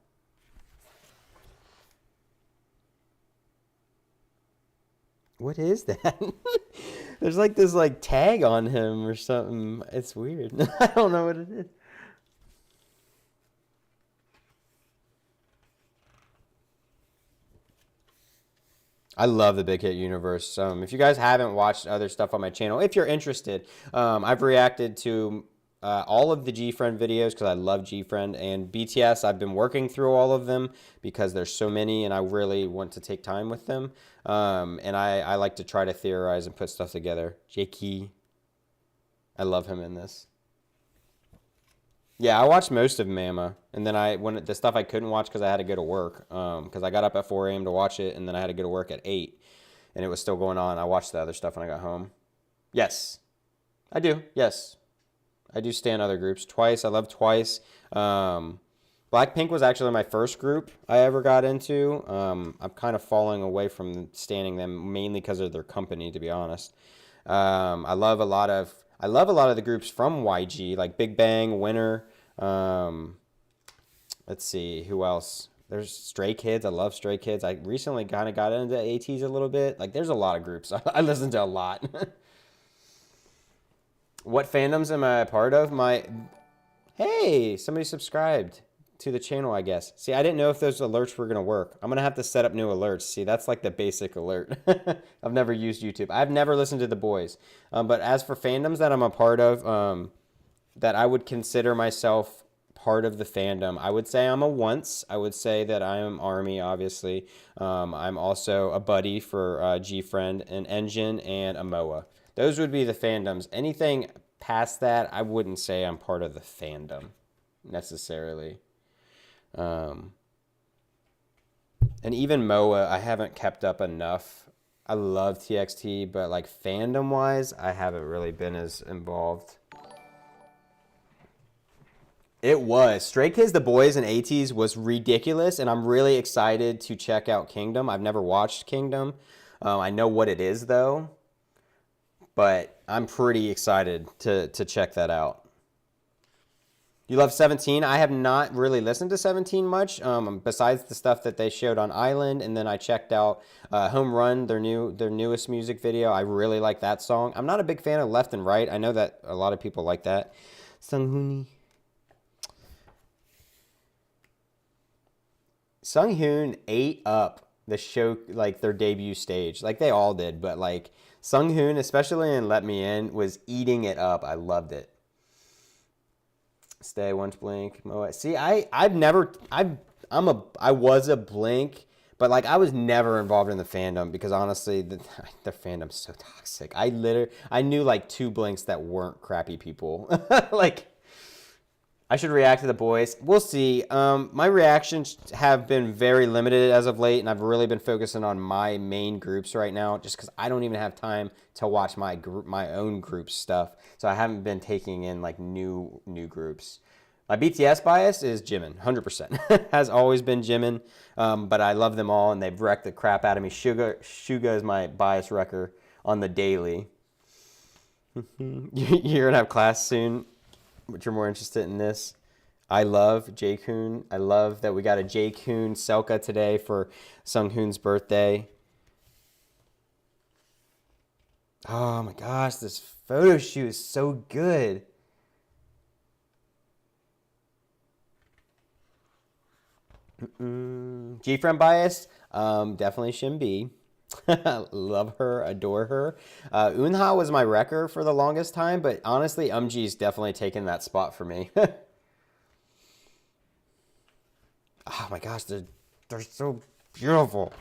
What is that? There's like this like tag on him or something. It's weird. I don't know what it is. I love the Big Hit universe. If you guys haven't watched other stuff on my channel, if you're interested, I've reacted to all of the GFriend videos because I love GFriend, and BTS. I've been working through all of them because there's so many, and I really want to take time with them. And I like to try to theorize and put stuff together. Jakey, I love him in this. Yeah, I watched most of Mama, and then when the stuff I couldn't watch because I had to go to work, because I got up at 4 a.m. to watch it, and then I had to go to work at 8, and it was still going on. I watched the other stuff when I got home. Yes, I do. Yes, I do stan other groups. Twice, I love Twice. Blackpink was actually my first group I ever got into. I'm kind of falling away from standing them mainly because of their company, to be honest. I love a lot of the groups from YG, like Big Bang, Winner. Um, let's see, who else? There's Stray Kids. I love Stray Kids. I recently kind of got into ATs a little bit. Like, there's a lot of groups. I listen to a lot. What fandoms am I a part of? Hey, somebody subscribed to the channel, I guess. See, I didn't know if those alerts were going to work. I'm going to have to set up new alerts. See, that's like the basic alert. I've never used YouTube. I've never listened to The Boys. But as for fandoms that I'm a part of, that I would consider myself part of the fandom, I would say I'm a Once. I would say that I am Army, obviously. I'm also a buddy for G-Friend, an Engine, and a MOA. Those would be the fandoms. Anything past that, I wouldn't say I'm part of the fandom necessarily. And even MOA, I haven't kept up enough. I love TXT, but like fandom wise, I haven't really been as involved. It was. Stray Kids, The Boys, and ATs was ridiculous, and I'm really excited to check out Kingdom. I've never watched Kingdom. I know what it is though, but I'm pretty excited to check that out. You love 17? I have not really listened to 17 much, besides the stuff that they showed on Island, and then I checked out Home Run, their newest music video. I really like that song. I'm not a big fan of Left and Right. I know that a lot of people like that. Sunghoon ate up the show, like their debut stage, like they all did, but like Sunghoon, especially in Let Me In, was eating it up. I loved it. Stay once Blink. See, I was a Blink, but like I was never involved in the fandom because honestly, the fandom's so toxic. I knew like 2 Blinks that weren't crappy people. Like, I should react to The Boys. We'll see. My reactions have been very limited as of late, and I've really been focusing on my main groups right now, just because I don't even have time to watch my own group stuff. So I haven't been taking in like new groups. My BTS bias is Jimin, 100%. Has always been Jimin, but I love them all, and they've wrecked the crap out of me. Suga is my bias wrecker on the daily. You're gonna have class soon, but you're more interested in this. I love Jaehoon. I love that we got a Jaehoon Selka today for Sunghoon's birthday. Oh my gosh, this photo shoot is so good. G-Friend bias, definitely Shin. Love her, adore her. Eunha was my wrecker for the longest time, but honestly, Umji's definitely taken that spot for me. Oh my gosh, they're so beautiful.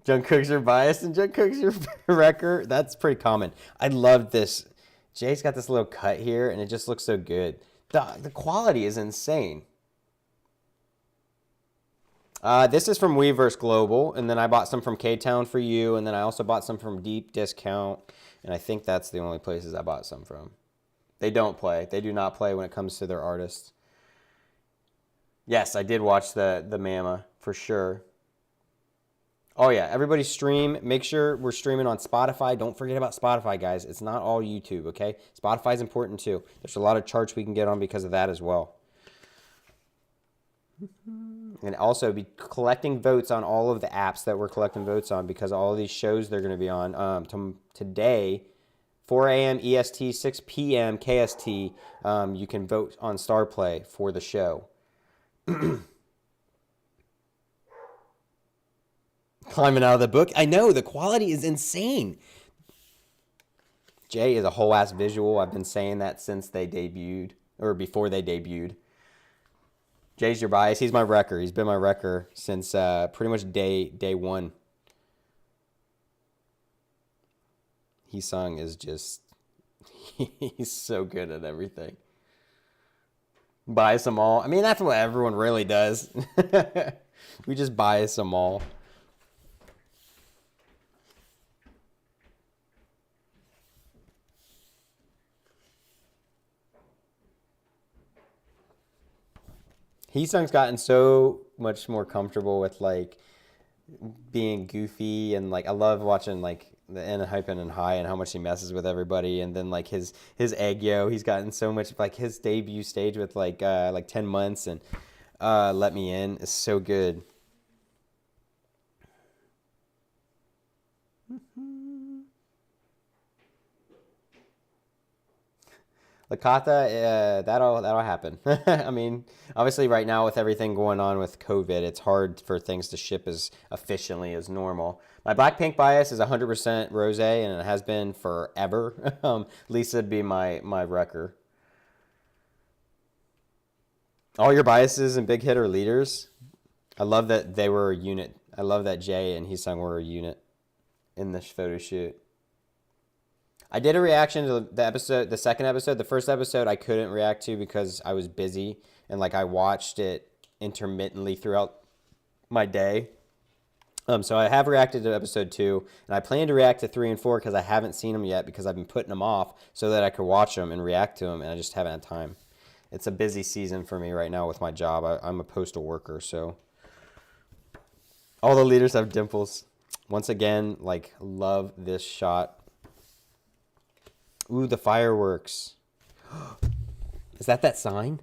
Jungkook's your bias and Jungkook's your wrecker. That's pretty common. I love this. Jay's got this little cut here, and it just looks so good. The quality is insane. This is from Weverse Global, and then I bought some from K-Town for you, and then I also bought some from Deep Discount, and I think that's the only places I bought some from. They don't play. They do not play when it comes to their artists. Yes, I did watch the Mama, for sure. Oh yeah, everybody stream. Make sure we're streaming on Spotify. Don't forget about Spotify, guys. It's not all YouTube, okay? Spotify's important too. There's a lot of charts we can get on because of that as well. And also be collecting votes on all of the apps that we're collecting votes on because all of these shows they're going to be on. Today, 4 a.m. EST, 6 p.m. KST, you can vote on StarPlay for the show. Climbing out of the book. I know, the quality is insane. Jay is a whole ass visual. I've been saying that since they debuted, or before they debuted. Jay's your bias. He's my wrecker. He's been my wrecker since pretty much day one. Hee-sung is just He's so good at everything. Buys them all. I mean, that's what everyone really does. We just bias them all. Heesung's gotten so much more comfortable with like being goofy, and like I love watching like the ENHYPEN and High and how much he messes with everybody, and then like his Eggyo, he's gotten so much, like his debut stage with like 10 months and Let Me In is so good. Lakata, that'll happen. I mean, obviously right now with everything going on with COVID, it's hard for things to ship as efficiently as normal. My Blackpink bias is 100% rose, and it has been forever. Lisa would be my wrecker. All your biases and Big Hit are leaders. I love that they were a unit. I love that Jay and Heesung were a unit in this photo shoot. I did a reaction to the episode, the second episode. The first episode I couldn't react to because I was busy, and like I watched it intermittently throughout my day. So I have reacted to episode 2, and I plan to react to 3 and 4 because I haven't seen them yet, because I've been putting them off so that I could watch them and react to them, and I just haven't had time. It's a busy season for me right now with my job. I'm a postal worker, so all the leaders have dimples. Once again, like, love this shot. Ooh, the fireworks. Is that sign?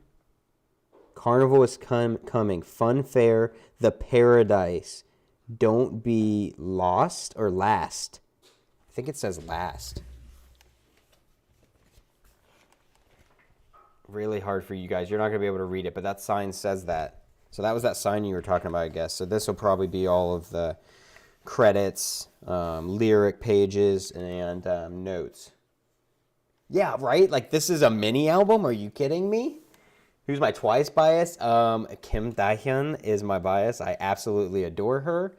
Carnival is coming. Fun fair, the paradise. Don't be lost or last. I think it says last. Really hard for you guys. You're not going to be able to read it, but that sign says that. So that was that sign you were talking about, I guess. So this will probably be all of the credits, lyric pages, and notes. Yeah, right? Like, this is a mini album? Are you kidding me? Who's my Twice bias? Kim Dahyun is my bias. I absolutely adore her.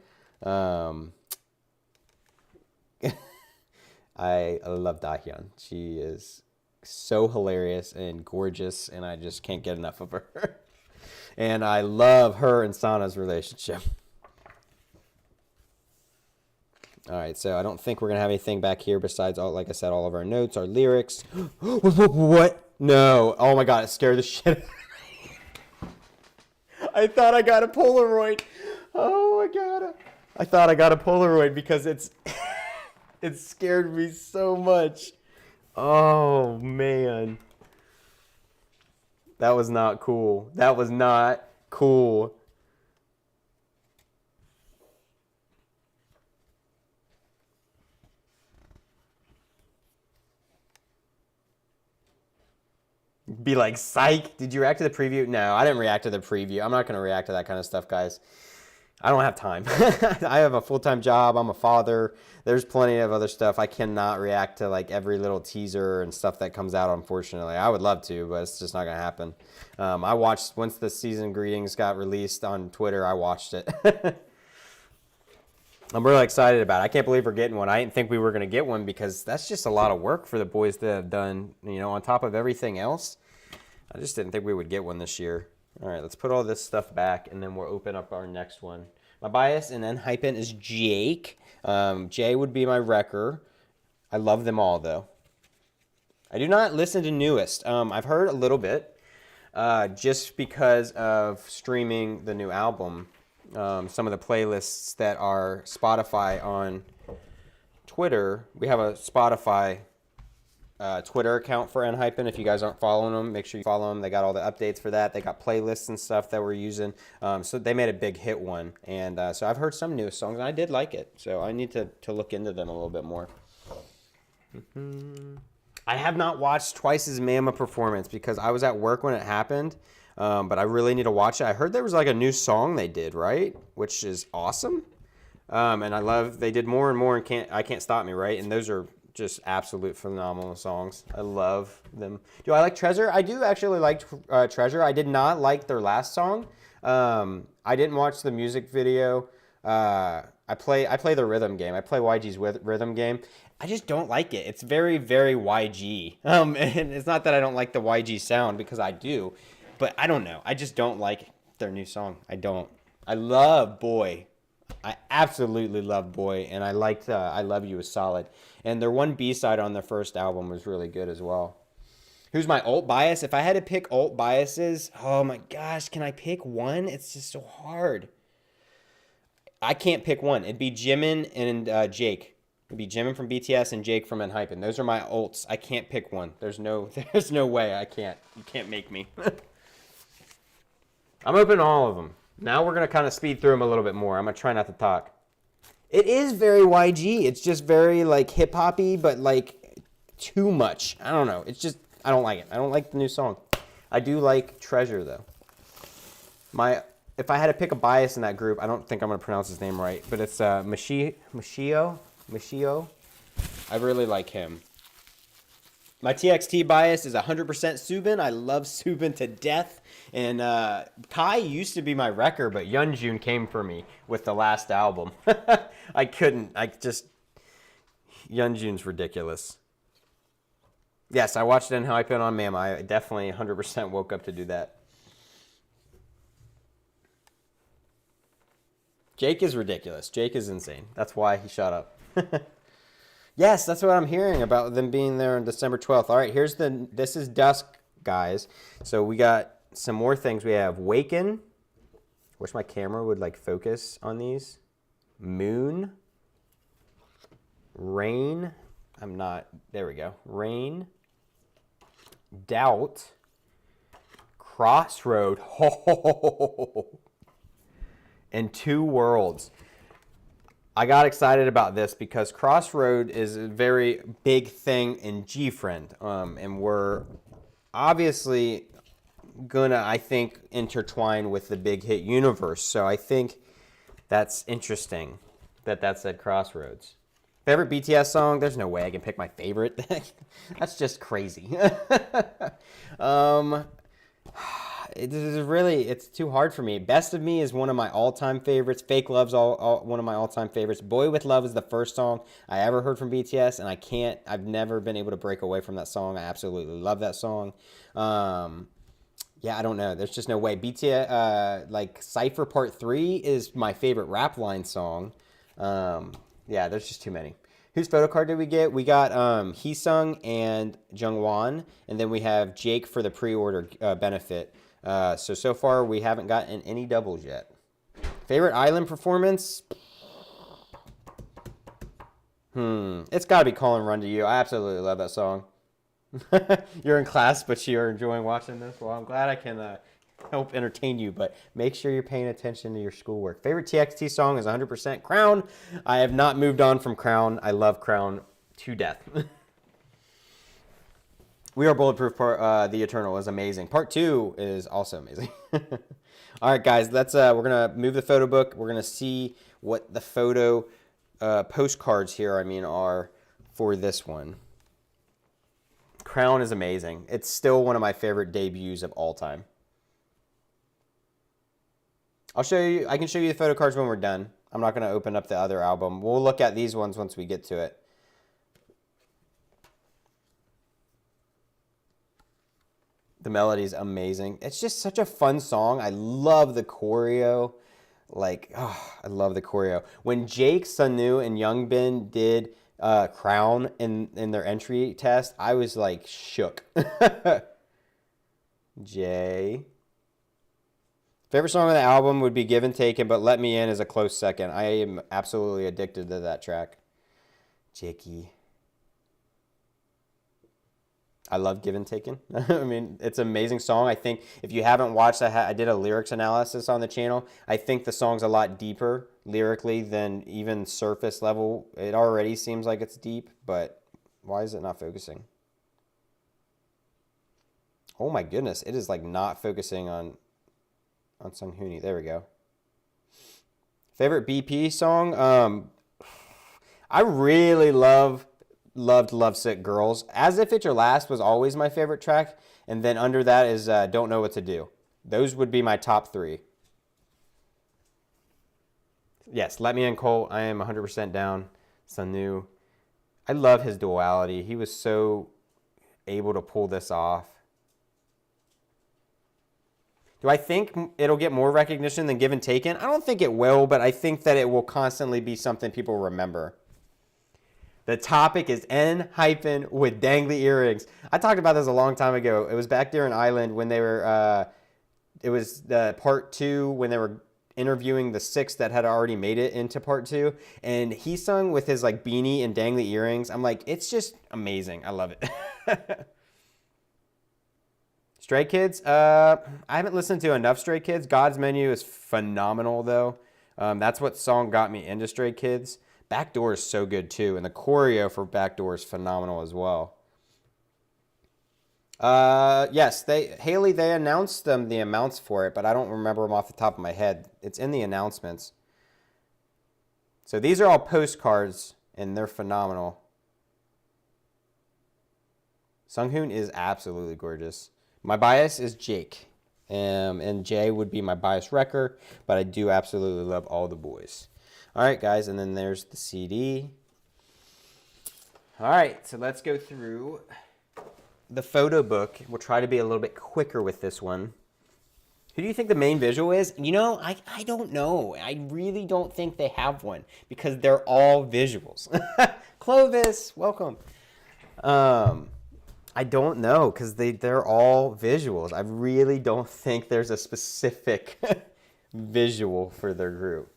I love Dahyun. She is so hilarious and gorgeous, and I just can't get enough of her. And I love her and Sana's relationship. All right, so I don't think we're going to have anything back here besides, all, like I said, all of our notes, our lyrics. What? No. Oh, my God. It scared the shit out of me. I thought I got a Polaroid. Oh, my God. I thought I got a Polaroid because it scared me so much. Oh, man. That was not cool. That was not cool. Be like, psych, did you react to the preview? No, I didn't react to the preview. I'm not going to react to that kind of stuff, guys. I don't have time. I have a full-time job. I'm a father. There's plenty of other stuff. I cannot react to like every little teaser and stuff that comes out, unfortunately. I would love to, but it's just not going to happen. I watched, once the season greetings got released on Twitter, I watched it. I'm really excited about it. I can't believe we're getting one. I didn't think we were going to get one because that's just a lot of work for the boys to have done, you know, on top of everything else. I just didn't think we would get one this year. All right, let's put all this stuff back, and then we'll open up our next one. My bias in ENHYPEN is Jake. Jay would be my wrecker. I love them all, though. I do not listen to newest. I've heard a little bit just because of streaming the new album. Some of the playlists that are Spotify on Twitter. We have a Spotify Twitter account for ENHYPEN. If you guys aren't following them, make sure you follow them. They got all the updates for that. They got playlists and stuff that we're using. So they made a big hit one. And so I've heard some new songs, and I did like it. So I need to look into them a little bit more. I have not watched Twice's Mama performance because I was at work when it happened. But I really need to watch it. I heard there was like a new song they did, right? Which is awesome. And I love, they did more and more and I Can't Stop Me, right? And those are just absolute phenomenal songs. I love them. Do I like Treasure? I do actually like Treasure. I did not like their last song. I didn't watch the music video. I play the rhythm game. I play YG's rhythm game. I just don't like it. It's very, very YG. And it's not that I don't like the YG sound, because I do, but I don't know. I just don't like their new song. I don't. I love Boy. I absolutely love Boy, and I liked I Love You is solid. And their one B-side on their first album was really good as well. Who's my alt bias? If I had to pick alt biases, oh my gosh, can I pick one? It's just so hard. I can't pick one. It'd be Jimin and Jake. It'd be Jimin from BTS and Jake from ENHYPEN. Those are my alts. I can't pick one. There's no way I can't. You can't make me. I'm open to all of them. Now we're going to kind of speed through them a little bit more. I'm going to try not to talk. It is very YG. It's just very like hip-hoppy, but like too much. I don't know. It's just, I don't like it. I don't like the new song. I do like Treasure though. If I had to pick a bias in that group, I don't think I'm going to pronounce his name right, but it's Machio. I really like him. My TXT bias is 100% Subin. I love Subin to death. And Kai used to be my wrecker, but Yeonjun came for me with the last album. I couldn't. Yeonjun's ridiculous. Yes, I watched ENHYPEN on Mama. I definitely 100% woke up to do that. Jake is ridiculous. Jake is insane. That's why he shut up. Yes, that's what I'm hearing about them being there on December 12th. All right, this is Dusk, guys. So we got some more things. We have Waken. Wish my camera would like focus on these. Moon. Rain. There we go. Rain. Doubt. Crossroad. And Two Worlds. I got excited about this because Crossroad is a very big thing in G-Friend. And we're obviously gonna, I think, intertwine with the big hit universe. So I think that's interesting that said Crossroads. Favorite BTS song? There's no way I can pick my favorite. That's just crazy. It's too hard for me. Best of Me is one of my all-time favorites. Fake Love's one of my all-time favorites. Boy With Love is the first song I ever heard from BTS, and I've never been able to break away from that song. I absolutely love that song. Yeah, I don't know. There's just no way. BTS, like Cypher Part 3 is my favorite rap line song. Yeah, there's just too many. Whose photo card did we get? We got Heesung and Jungwon, and then we have Jake for the pre-order benefit. So far, we haven't gotten any doubles yet. Favorite island performance? It's got to be Call and Run to You. I absolutely love that song. You're in class, but you're enjoying watching this? Well, I'm glad I can help entertain you, but make sure you're paying attention to your schoolwork. Favorite TXT song is 100% Crown. I have not moved on from Crown. I love Crown to death. We Are Bulletproof, The Eternal is amazing. Part 2 is also amazing. All right, guys, we're going to move the photo book. We're going to see what the photo postcards here, are for this one. Crown is amazing. It's still one of my favorite debuts of all time. I can show you the photo cards when we're done. I'm not going to open up the other album. We'll look at these ones once we get to it. The melody's amazing. It's just such a fun song. I love the choreo. I love the choreo. When Jake, Sunwoo, and Youngbin did Crown in their entry test, I was like shook. Jay. Favorite song on the album would be Given Taken, but Let Me In is a close second. I am absolutely addicted to that track. Jakey. I love Given Taken. It's an amazing song. I think if you haven't watched, I did a lyrics analysis on the channel. I think the song's a lot deeper lyrically than even surface level. It already seems like it's deep, but why is it not focusing? Oh my goodness, it is like not focusing on Sunghooney. There we go. Favorite BP song? I really loved Lovesick Girls. As If It's Your Last was always my favorite track, and then under that is Don't Know What to Do. Those would be my top 3. Yes, Let Me In Colt. I am 100% down. Sanu. I love his duality. He was so able to pull this off. Do I think it'll get more recognition than Given Taken? I don't think it will, but I think that it will constantly be something people remember. The topic is ENHYPEN with dangly earrings. I talked about this a long time ago. It was back there in Island when they were, it was the part 2 when they were interviewing the 6 that had already made it into part 2. And he sung with his like beanie and dangly earrings. I'm like, it's just amazing. I love it. Stray Kids? I haven't listened to enough Stray Kids. God's Menu is phenomenal though. That's what song got me into Stray Kids. Backdoor is so good too, and the choreo for Backdoor is phenomenal as well. Yes, Haley, they announced the amounts for it, but I don't remember them off the top of my head. It's in the announcements. So these are all postcards, and they're phenomenal. Sunghoon is absolutely gorgeous. My bias is Jake, and Jay would be my bias wrecker, but I do absolutely love all the boys. All right, guys, and then there's the CD. All right, so let's go through the photo book. We'll try to be a little bit quicker with this one. Who do you think the main visual is? You know, I don't know. I really don't think they have one because they're all visuals. Clovis, welcome. I don't know because they're all visuals. I really don't think there's a specific visual for their group.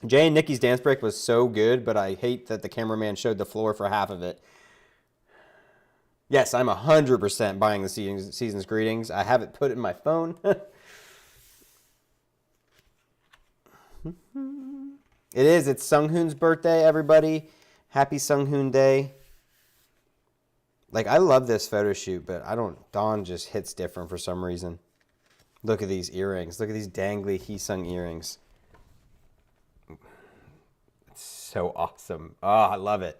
Jay and Nikki's dance break was so good, but I hate that the cameraman showed the floor for half of it. Yes, I'm 100% buying the season's greetings. I have it put in my phone. It is. It's Sunghoon's birthday, everybody. Happy Sunghoon Day. Like, I love this photo shoot, but Dawn just hits different for some reason. Look at these earrings. Look at these dangly Heesung earrings. So awesome. Oh, I love it.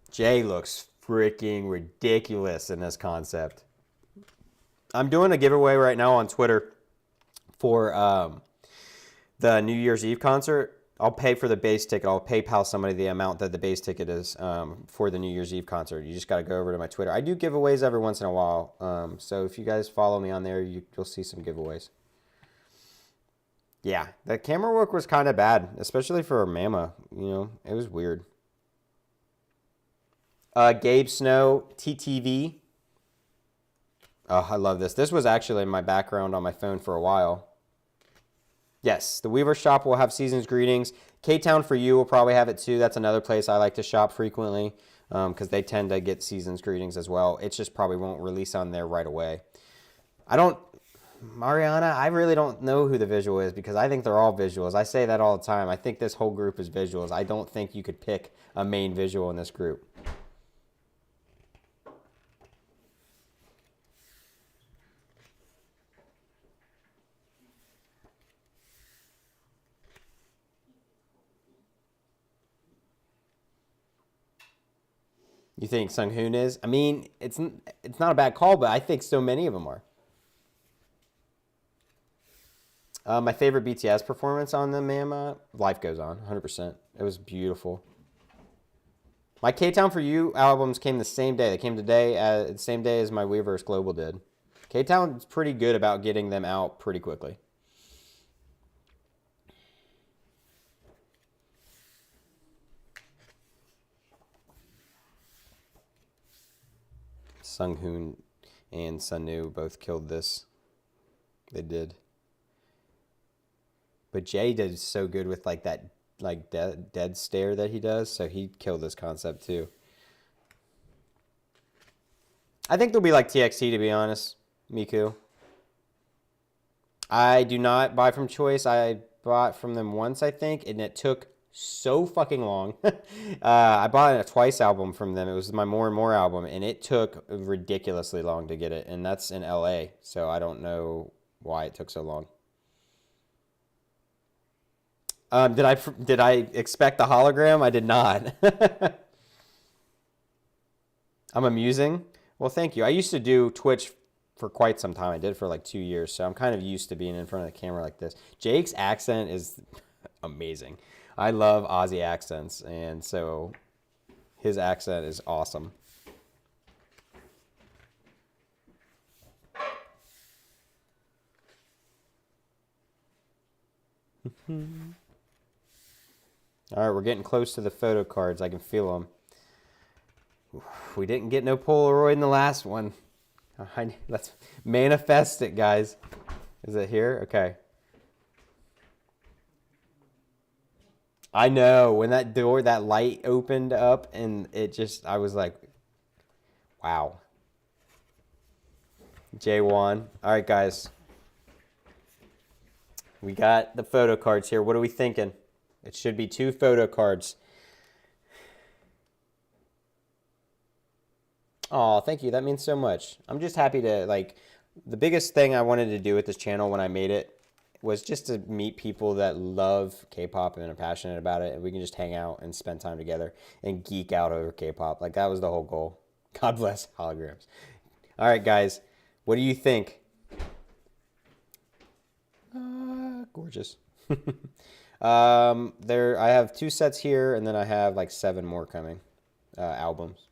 Jay looks freaking ridiculous in this concept. I'm doing a giveaway right now on Twitter for the New Year's Eve concert. I'll pay for the base ticket. I'll PayPal somebody the amount that the base ticket is for the New Year's Eve concert. You just got to go over to my Twitter. I do giveaways every once in a while. So if you guys follow me on there, you'll see some giveaways. Yeah, the camera work was kind of bad, especially for Mama. You know, it was weird. Gabe Snow, TTV. Oh, I love this. This was actually in my background on my phone for a while. Yes, the Weaver Shop will have Season's Greetings. K-Town for You will probably have it too. That's another place I like to shop frequently because they tend to get Season's Greetings as well. It just probably won't release on there right away. Mariana, I really don't know who the visual is because I think they're all visuals. I say that all the time. I think this whole group is visuals. I don't think you could pick a main visual in this group. You think Sunghoon is? I mean, it's not a bad call, but I think so many of them are. My favorite BTS performance on the Mama, Life Goes On, 100%. It was beautiful. My K-Town for You albums came the same day. They came today, the same day as my Weverse Global did. K-Town's pretty good about getting them out pretty quickly. Sunghoon and Sunu both killed this. They did. But Jay did so good with like that dead stare that he does, so he killed this concept too. I think they'll be like TXT, to be honest, Miku. I do not buy from Choice. I bought from them once, I think, and it took so fucking long. I bought a Twice album from them. It was my More and More album, and it took ridiculously long to get it, and that's in LA, so I don't know why it took so long. Did I expect the hologram? I did not. I'm amusing. Well, thank you. I used to do Twitch for quite some time. I did it for like 2 years, so I'm kind of used to being in front of the camera like this. Jake's accent is amazing. I love Aussie accents, and so his accent is awesome. All right, we're getting close to the photo cards. I can feel them. We didn't get no Polaroid in the last one. Let's manifest it, guys. Is it here? Okay. I know, when that door, that light opened up, and it just, I was like, wow. J1. All right, guys. We got the photo cards here. What are we thinking? It should be 2 photo cards. Oh, thank you. That means so much. I'm just happy to, like, the biggest thing I wanted to do with this channel when I made it was just to meet people that love K-pop and are passionate about it, and we can just hang out and spend time together and geek out over K-pop. Like, that was the whole goal. God bless holograms. All right, guys. What do you think? Gorgeous. I have 2 sets here, and then I have like 7 more coming. Albums.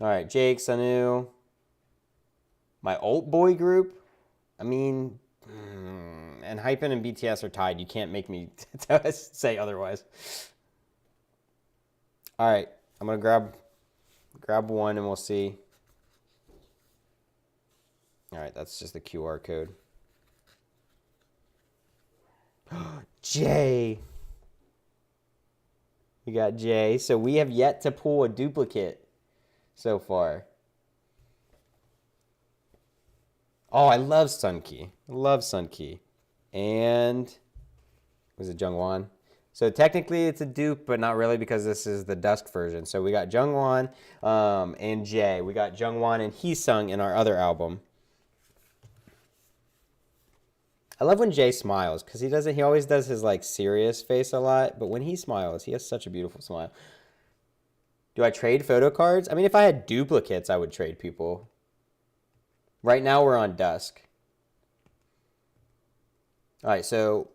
All right, Jake, Sanu. My alt boy group. I mean, ENHYPEN and BTS are tied. You can't make me say otherwise. All right, I'm gonna grab one, and we'll see. All right, that's just the QR code. Jay. We got Jay. So we have yet to pull a duplicate so far. Oh, I love Sunki. I love Sunki. And was it Jungwon? So technically it's a dupe, but not really, because this is the Dusk version. So we got Jungwon and Jay. We got Jungwon and Heesung in our other album. I love when Jay smiles, because he always does his like serious face a lot, but when he smiles, he has such a beautiful smile. Do I trade photo cards? I mean, if I had duplicates, I would trade people. Right now we're on Dusk. All right, so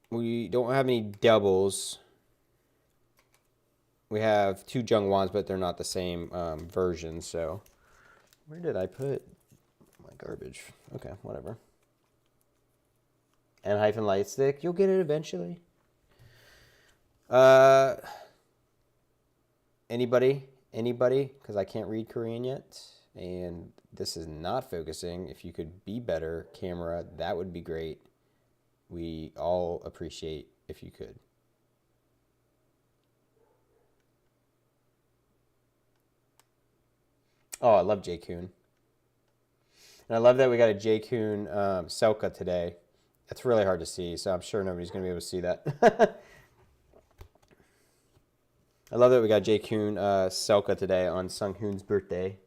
we don't have any doubles. We have 2 Jungwons, but they're not the same version, so where did I put my garbage? Okay, whatever. ENHYPEN light stick. You'll get it eventually. Anybody? Because I can't read Korean yet, and this is not focusing. If you could be better, camera, that would be great. We all appreciate if you could. Oh, I love J-Kun. And I love that we got a J-Kun Selka today. It's really hard to see, so I'm sure nobody's going to be able to see that. I love that we got J-Kun Selka today on Sunghoon's birthday.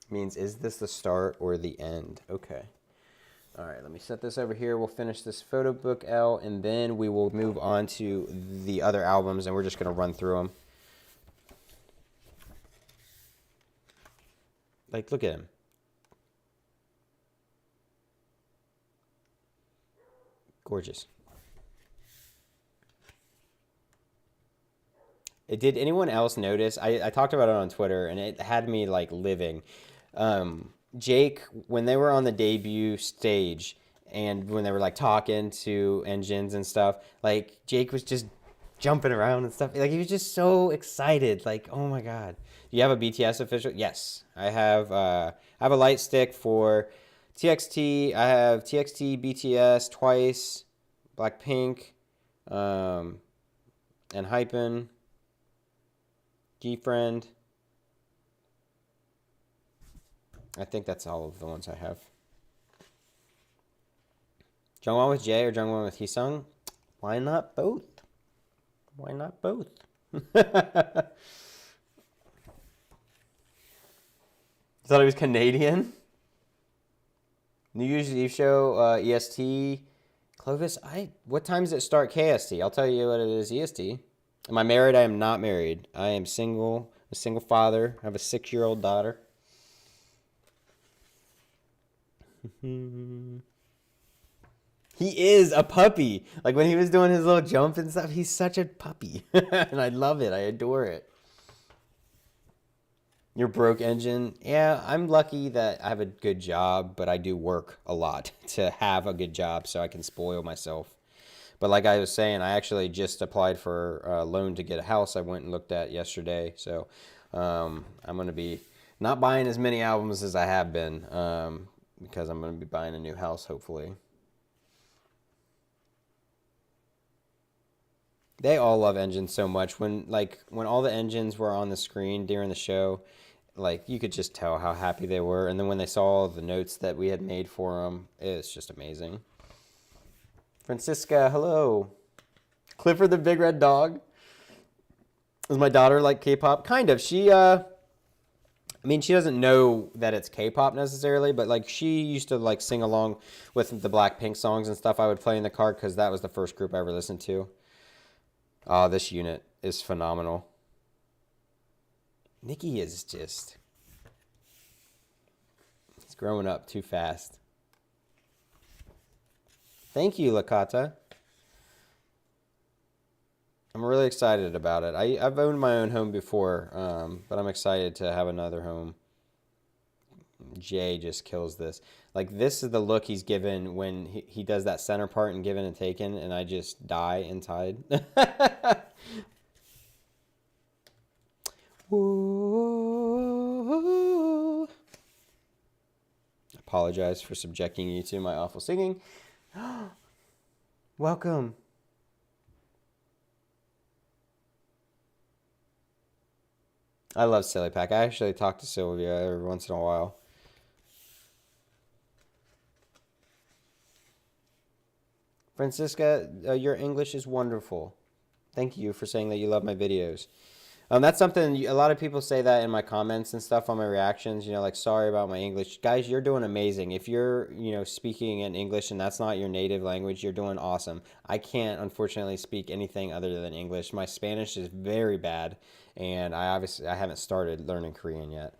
Means, is this the start or the end? Okay. All right, let me set this over here. We'll finish this photo book out, and then we will move on to the other albums, and we're just going to run through them. Like, look at him. Gorgeous. Did anyone else notice? I talked about it on Twitter, and it had me like living. Jake, when they were on the debut stage, and when they were like talking to engines and stuff, like Jake was just jumping around and stuff. Like he was just so excited. Like, oh my god. Do you have a BTS official? Yes, I have. I have a light stick for TXT. I have TXT, BTS, Twice, Blackpink, ENHYPEN, G-Friend. I think that's all of the ones I have. Jungwon with Jay or Jungwon with Heesung? Why not both? Why not both? Thought he was Canadian? New Year's Eve show, EST. Clovis, what time does it start KST? I'll tell you what it is, EST. Am I married? I am not married. I am single a single father. I have a 6-year-old daughter. He is a puppy. Like when he was doing his little jump and stuff, he's such a puppy. And I love it. I adore it. Your broke engine. Yeah, I'm lucky that I have a good job, but I do work a lot to have a good job so I can spoil myself. But like I was saying, I actually just applied for a loan to get a house I went and looked at yesterday. So I'm going to be not buying as many albums as I have been because I'm going to be buying a new house, hopefully. They all love engines so much. When all the engines were on the screen during the show, like you could just tell how happy they were. And then when they saw all the notes that we had made for them, it's just amazing. Francisca, hello. Clifford the Big Red Dog. Does my daughter like K-pop? Kind of. She she doesn't know that it's K-pop necessarily, but like she used to like sing along with the Blackpink songs and stuff I would play in the car because that was the first group I ever listened to. Oh, this unit is phenomenal. Nikki is just... He's growing up too fast. Thank you, Lakata. I'm really excited about it. I've owned my own home before, but I'm excited to have another home. Jay just kills this. Like, this is the look he's given when he does that center part in Given and Taken, and I just die inside. Whoa. Apologize for subjecting you to my awful singing. Welcome. I love Silly Pack. I actually talk to Sylvia every once in a while. Francisca, your English is wonderful. Thank you for saying that you love my videos. That's something, a lot of people say that in my comments and stuff on my reactions, like, sorry about my English. Guys, you're doing amazing. If you're, speaking in English and that's not your native language, you're doing awesome. I can't, unfortunately, speak anything other than English. My Spanish is very bad, and I haven't started learning Korean yet.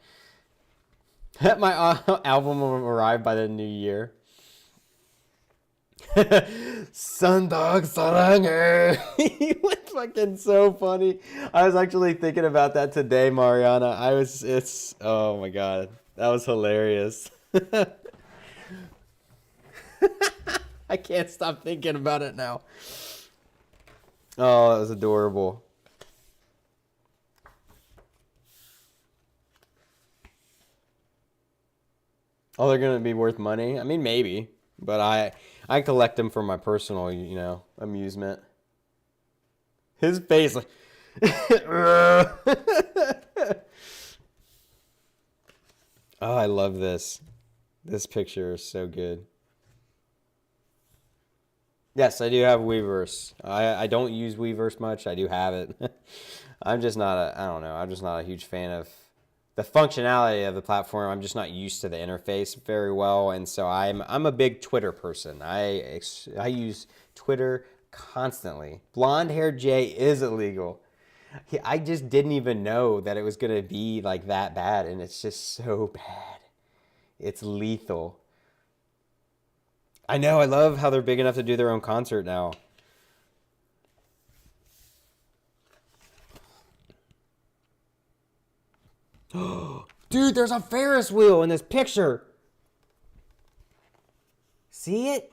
My album will arrive by the new year. Sundog 사랑해. He was fucking so funny. I was actually thinking about that today, Mariana. Oh my god. That was hilarious. I can't stop thinking about it now. Oh, that was adorable. Oh, they're gonna be worth money? I mean, maybe. But I collect them for my personal, amusement. His face, like... Oh, I love this. This picture is so good. Yes, I do have Weverse. I don't use Weverse much. I do have it. I'm just not I don't know. I'm just not a huge fan of the functionality of the platform. I'm just not used to the interface very well, and so I'm a big Twitter person. I use Twitter constantly. Blonde-haired Jay is illegal. I just didn't even know that it was gonna be like that bad, and it's just so bad. It's lethal. I know. I love how they're big enough to do their own concert now. Dude, there's a Ferris wheel in this picture. See it?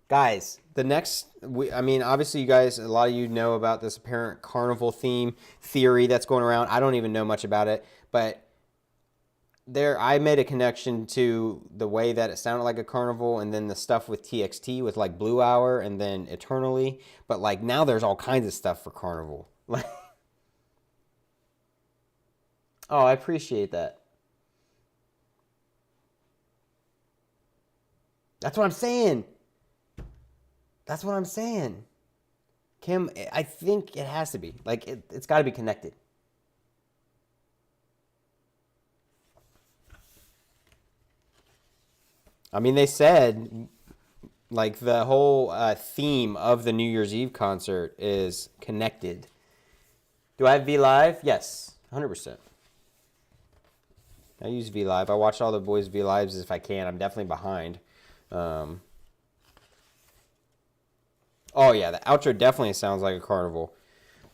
Guys, obviously you guys, a lot of you know about this apparent carnival theme theory that's going around. I don't even know much about it, but I made a connection to the way that it sounded like a carnival and then the stuff with TXT with like Blue Hour and then Eternally. But like now there's all kinds of stuff for carnival. Oh, I appreciate that. That's what I'm saying. That's what I'm saying. Kim, I think it has to be. Like, it's got to be connected. I mean, they said, like, the whole theme of the New Year's Eve concert is connected. Do I have V Live? Yes. 100%. I use VLive. I watch all the boys' VLives if I can. I'm definitely behind. Oh, yeah, the outro definitely sounds like a carnival.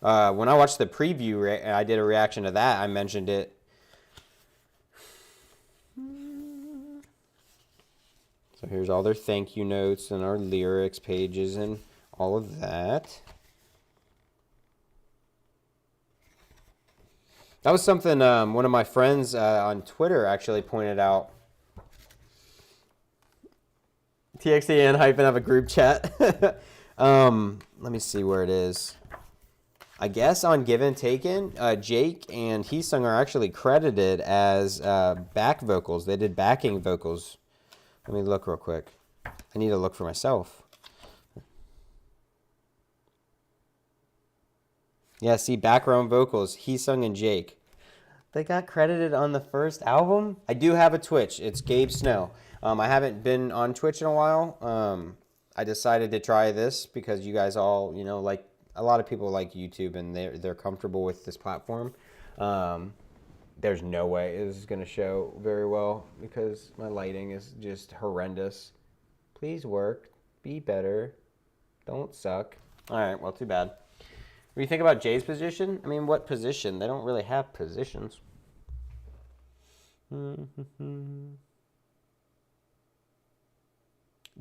When I watched the preview, I did a reaction to that. I mentioned it. So here's all their thank you notes and our lyrics pages and all of that. That was something one of my friends on Twitter actually pointed out. TXT and ENHYPEN have a group chat. Let me see where it is. I guess on Given Taken, Jake and Heesung are actually credited as back vocals. They did backing vocals. Let me look real quick. I need to look for myself. Yeah, see, background vocals, Heesung and Jake. They got credited on the first album. I do have a Twitch. It's Gabe Snow. I haven't been on Twitch in a while. I decided to try this because you guys all, you know, like a lot of people like YouTube and they're comfortable with this platform. There's no way this is going to show very well because my lighting is just horrendous. Please work. Be better. Don't suck. All right, well, too bad. What do you think about Jay's position? I mean, what position? They don't really have positions.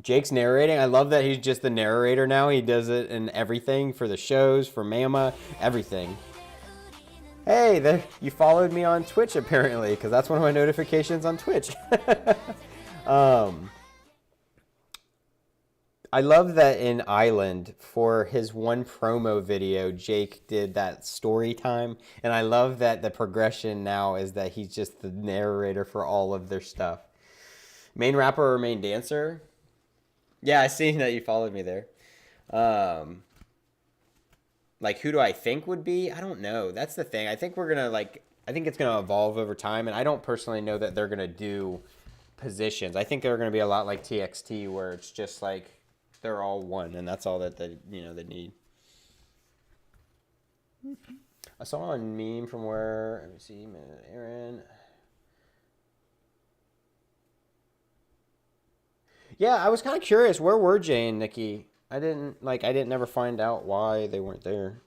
Jake's narrating. I love that he's just the narrator now. He does it in everything for the shows, for Mama, everything. Hey, there, you followed me on Twitch apparently, because that's one of my notifications on Twitch. I love that in Island, for his one promo video, Jake did that story time. And I love that the progression now is that he's just the narrator for all of their stuff. Main rapper or main dancer? Yeah, I seen that you followed me there. Like, who do I think would be? I don't know. That's the thing. I think we're going to, I think it's going to evolve over time. And I don't personally know that they're going to do positions. I think they're going to be a lot like TXT, where it's just like, they're all one, and that's all that they need. I saw a meme from where, let me see, Aaron. Yeah, I was kind of curious. Where were Jay and Nikki? I didn't never find out why they weren't there.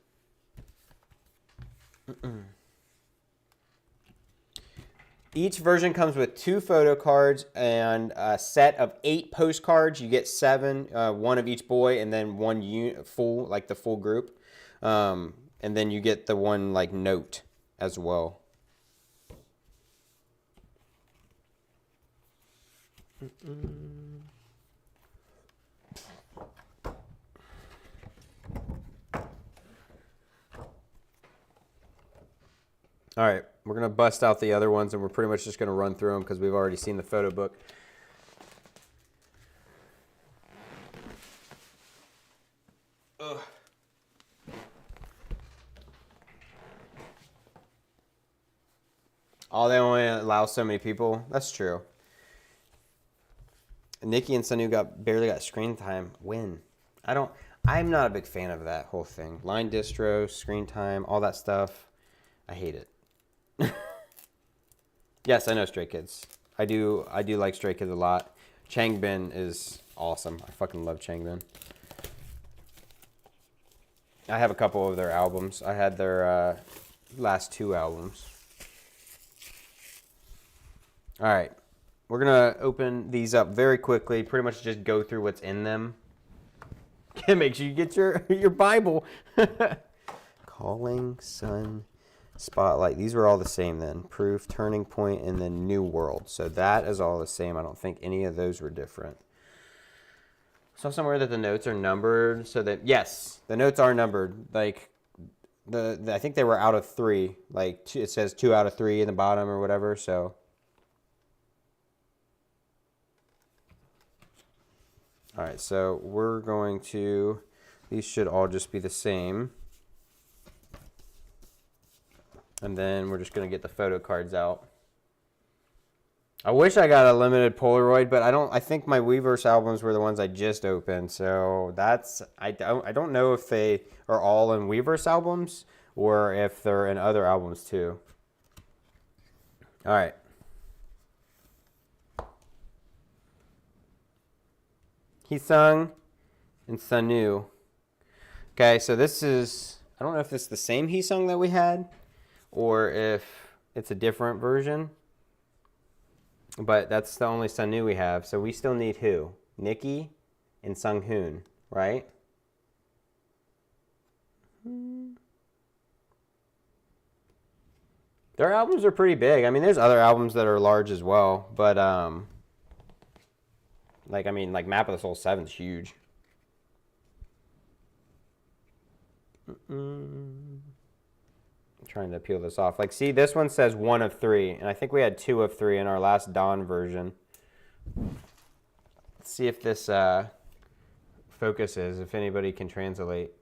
Each version comes with 2 photo cards and a set of 8 postcards. You get 7, one of each boy, and then one full, like the full group. And then you get the one like note as well. All right, we're going to bust out the other ones, and we're pretty much just going to run through them because we've already seen the photo book. Ugh. Oh, they only allow so many people? That's true. Nikki and Sanu barely got screen time. When? I'm not a big fan of that whole thing. Line distro, screen time, all that stuff. I hate it. Yes, I know Stray Kids. I do like Stray Kids a lot. Changbin is awesome. I fucking love Changbin. I have a couple of their albums. I had their last 2 albums. All right. We're going to open these up very quickly. Pretty much just go through what's in them. Make sure you get your Bible. Calling, Sun, Spotlight. These were all the same then. Proof, Turning Point, and then New World. So that is all the same. I don't think any of those were different. Saw somewhere that the notes are numbered, so that, yes, the notes are numbered. Like, I think they were out of 3. Like, it says 2 out of 3 in the bottom or whatever, so. All right, so we're going to, these should all just be the same. And then we're just going to get the photo cards out. I wish I got a limited Polaroid, but I think my Weverse albums were the ones I just opened. So I don't know if they are all in Weverse albums or if they're in other albums too. All right. Heesung and Sanu. Okay, so this is, I don't know if it's the same Heesung that we had or if it's a different version. But that's the only Sanu we have. So we still need who? Nikki and Sunghoon, right? Their albums are pretty big. I mean, there's other albums that are large as well, but like Map of the Soul 7 is huge. I'm trying to peel this off. Like, see, this one says 1 of 3, and I think we had 2 of 3 in our last Dawn version. Let's see if this focuses, if anybody can translate.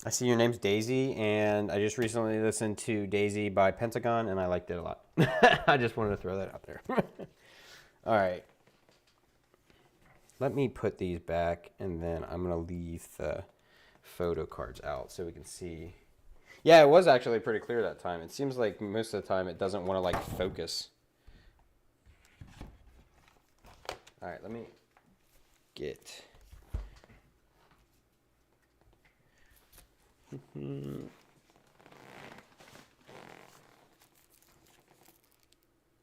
I see your name's Daisy, and I just recently listened to Daisy by Pentagon, and I liked it a lot. I just wanted to throw that out there. All right. Let me put these back, and then I'm going to leave the photo cards out so we can see. Yeah, it was actually pretty clear that time. It seems like most of the time it doesn't want to, like, focus. All right, let me get... It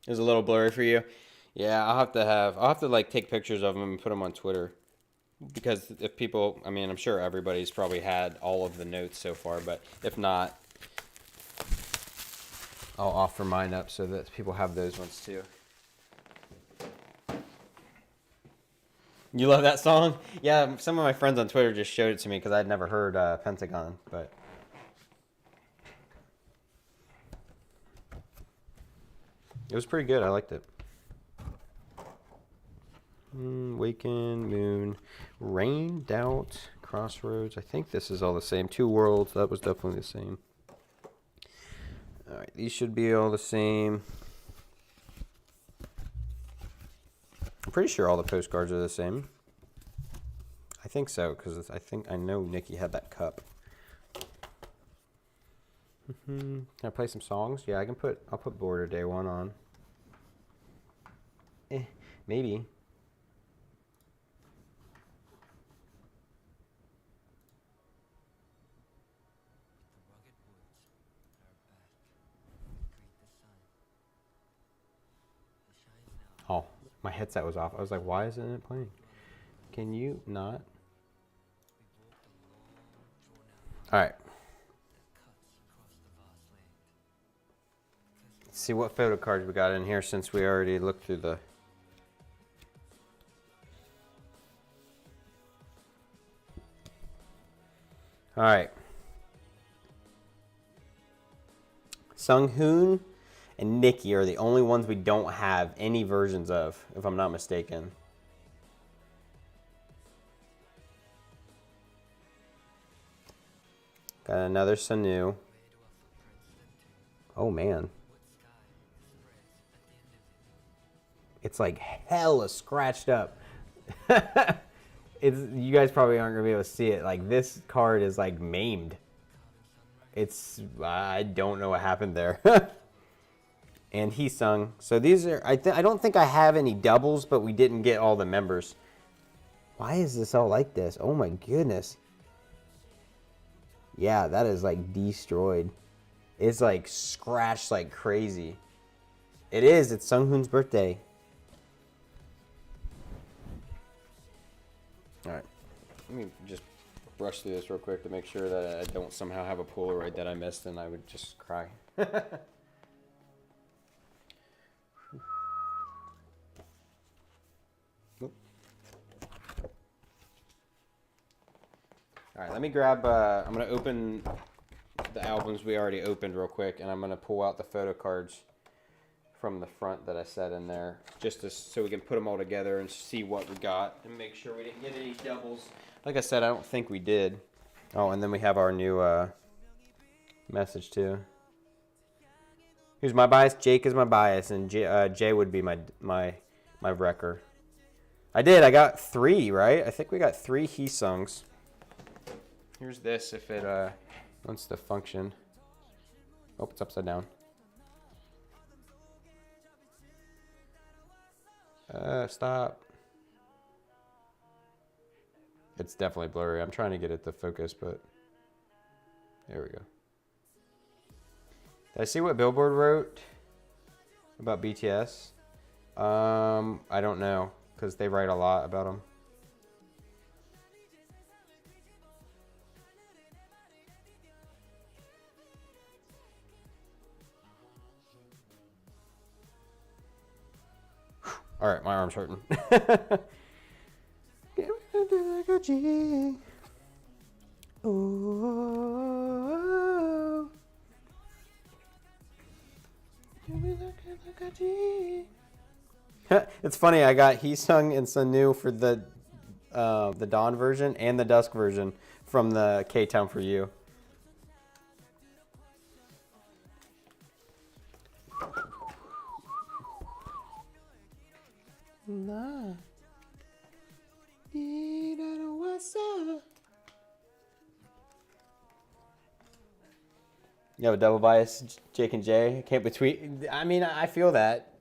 was a little blurry for you. Yeah, I'll have to like take pictures of them and put them on Twitter, because if people, I mean, I'm sure everybody's probably had all of the notes so far, but if not, I'll offer mine up so that people have those ones too. You love that song? Yeah, some of my friends on Twitter just showed it to me because I'd never heard Pentagon, but... It was pretty good. I liked it. Waken, Moon, Rain, Doubt, Crossroads. I think this is all the same. Two Worlds. That was definitely the same. All right, these should be all the same. I'm pretty sure all the postcards are the same. I think so, because I know Nikki had that cup. Can I play some songs? Yeah, I'll put Border Day 1 on. Maybe. Oh, my headset was off. I was like, why isn't it playing? Can you not? All right. Let's see what photo cards we got in here since we already looked through the... All right. Sunghoon and Nikki are the only ones we don't have any versions of, if I'm not mistaken. Got another Sanu. Oh, man. It's like hella scratched up. You guys probably aren't going to be able to see it. Like, this card is, like, maimed. I don't know what happened there. And Heesung. So these are, I don't think I have any doubles, but we didn't get all the members. Why is this all like this? Oh, my goodness. Yeah, that is, like, destroyed. It's, like, scratched like crazy. It is. It's Sunghoon's birthday. All right. Let me just brush through this real quick to make sure that I don't somehow have a Polaroid that I missed and I would just cry. All right, let me grab, I'm going to open the albums we already opened real quick, and I'm going to pull out the photo cards from the front that I set in there, just so we can put them all together and see what we got and make sure we didn't get any doubles. Like I said, I don't think we did. Oh, and then we have our new message too. Who's my bias? Jake is my bias, and Jay would be my wrecker. I did. I got 3, right? I think we got 3 he songs. Here's this if it wants to function. Oh, it's upside down. Stop. It's definitely blurry. I'm trying to get it to focus, but there we go. Did I see what Billboard wrote about BTS? I don't know, because they write a lot about them. All right, my arm's hurting. It's funny. I got He Sung and Sunu for the Dawn version and the Dusk version from the K-Town for You. Nah. You have a double bias, Jake and Jay. I can't between. I mean, I feel that.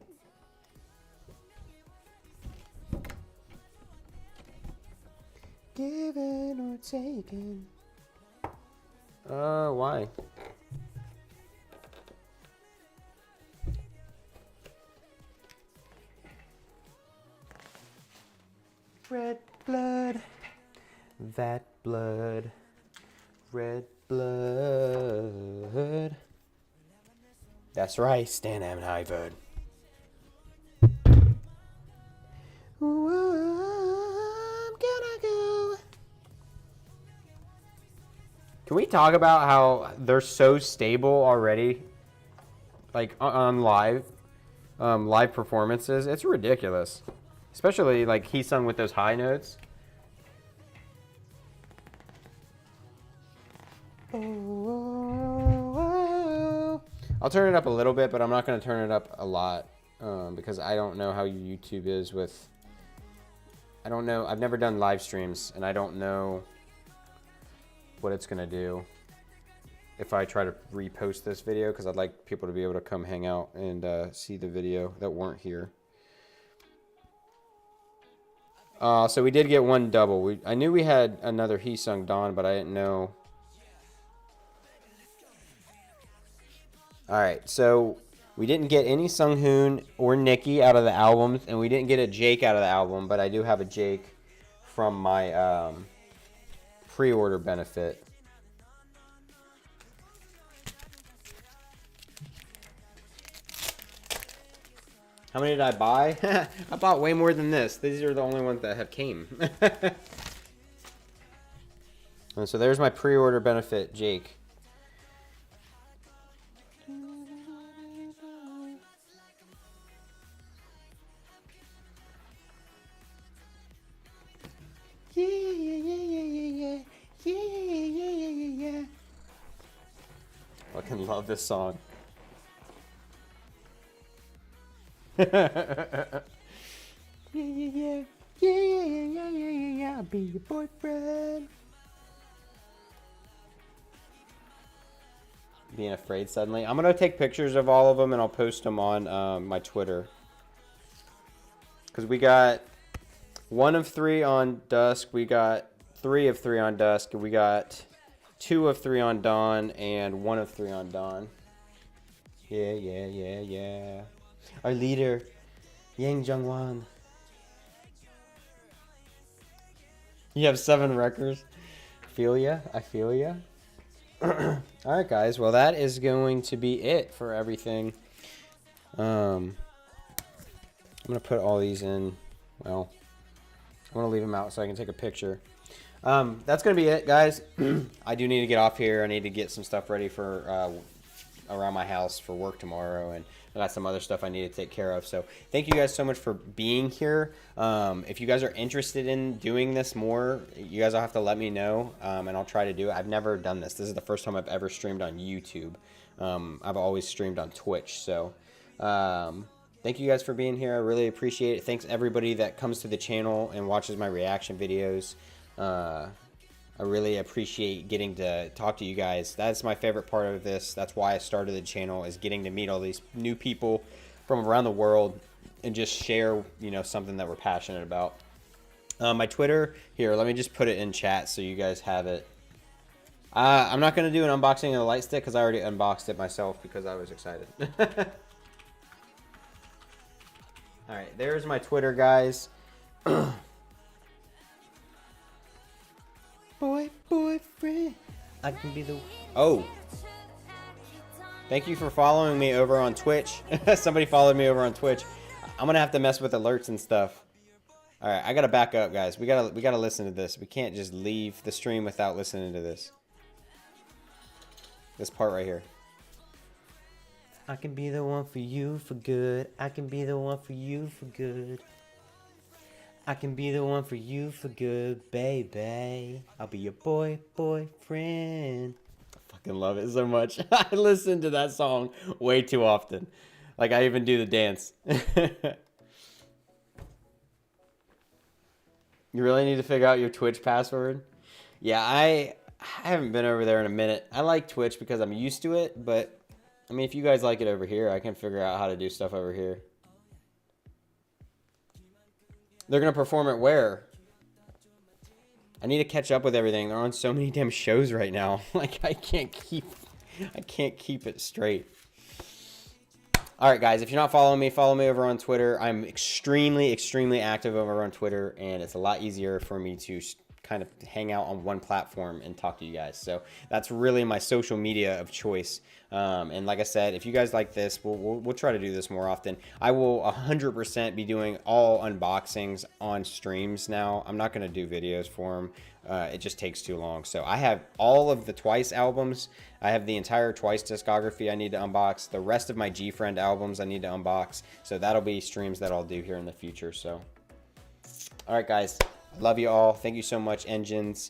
Given or taken. Why? Red blood, that blood, red blood. That's right, Stan ENHYPEN. I'm gonna go. Can we talk about how they're so stable already? Like on live performances, it's ridiculous. Especially like He Sung with those high notes. I'll turn it up a little bit, but I'm not going to turn it up a lot because I don't know how YouTube is with. I don't know. I've never done live streams, and I don't know what it's going to do if I try to repost this video, because I'd like people to be able to come hang out and see the video that weren't here. So we did get one double. I knew we had another He Sung Dawn, but I didn't know. All right, so we didn't get any Sunghoon or Nicki out of the albums, and we didn't get a Jake out of the album, but I do have a Jake from my pre-order benefit. How many did I buy? I bought way more than this. These are the only ones that have came. And so there's my pre-order benefit, Jake. Yeah. Fucking love this song. Yeah. I'll be your boyfriend. Being afraid suddenly. I'm gonna take pictures of all of them and I'll post them on my Twitter. Because we got 1 of 3 on Dusk. We got 3 of 3 on Dusk. We got 2 of 3 on Dawn and 1 of 3 on Dawn. Yeah. Our leader, Yang Jungwon. You have 7 records. Feel ya? I feel ya. Alright guys, well that is going to be it for everything. I'm going to put all these in, well, I'm going to leave them out so I can take a picture. That's going to be it guys. I do need to get off here. I need to get some stuff ready for around my house for work tomorrow, and I got some other stuff I need to take care of. So thank you guys so much for being here. If you guys are interested in doing this more, you guys will have to let me know, and I'll try to do it. I've never done this. This is the first time I've ever streamed on YouTube. I've always streamed on Twitch. So thank you guys for being here. I really appreciate it. Thanks everybody that comes to the channel and watches my reaction videos. I really appreciate getting to talk to you guys. That's my favorite part of this. That's why I started the channel, is getting to meet all these new people from around the world and just share, you know, something that we're passionate about. My Twitter, here, let me just put it in chat so you guys have it. I'm not going to do an unboxing of the light stick because I already unboxed it myself because I was excited. Alright, there's my Twitter, guys. Boyfriend, I can be the... Oh. Thank you for following me over on Twitch. Somebody followed me over on Twitch. I'm going to have to mess with alerts and stuff. Alright, I got to back up, guys. We gotta listen to this. We can't just leave the stream without listening to this. This part right here. I can be the one for you for good. I can be the one for you for good. I can be the one for you for good, baby. I'll be your boyfriend. I fucking love it so much. I listen to that song way too often. Like, I even do the dance. You really need to figure out your Twitch password? Yeah, I haven't been over there in a minute. I like Twitch because I'm used to it, but I mean, if you guys like it over here, I can figure out how to do stuff over here. They're going to perform it where? I need to catch up with everything. They're on so many damn shows right now. Like, I can't keep it straight. All right, guys, if you're not following me, follow me over on Twitter. I'm extremely, extremely active over on Twitter, and it's a lot easier for me to kind of hang out on one platform and talk to you guys. So that's really my social media of choice. And like I said, if you guys like this, we'll try to do this more often. I will 100% be doing all unboxings on streams now. I'm not going to do videos for them. It just takes too long. So I have all of the Twice albums. I have the entire Twice discography I need to unbox. The rest of my G-Friend albums I need to unbox. So that'll be streams that I'll do here in the future. So, all right, guys. Love you all. Thank you so much, Engines.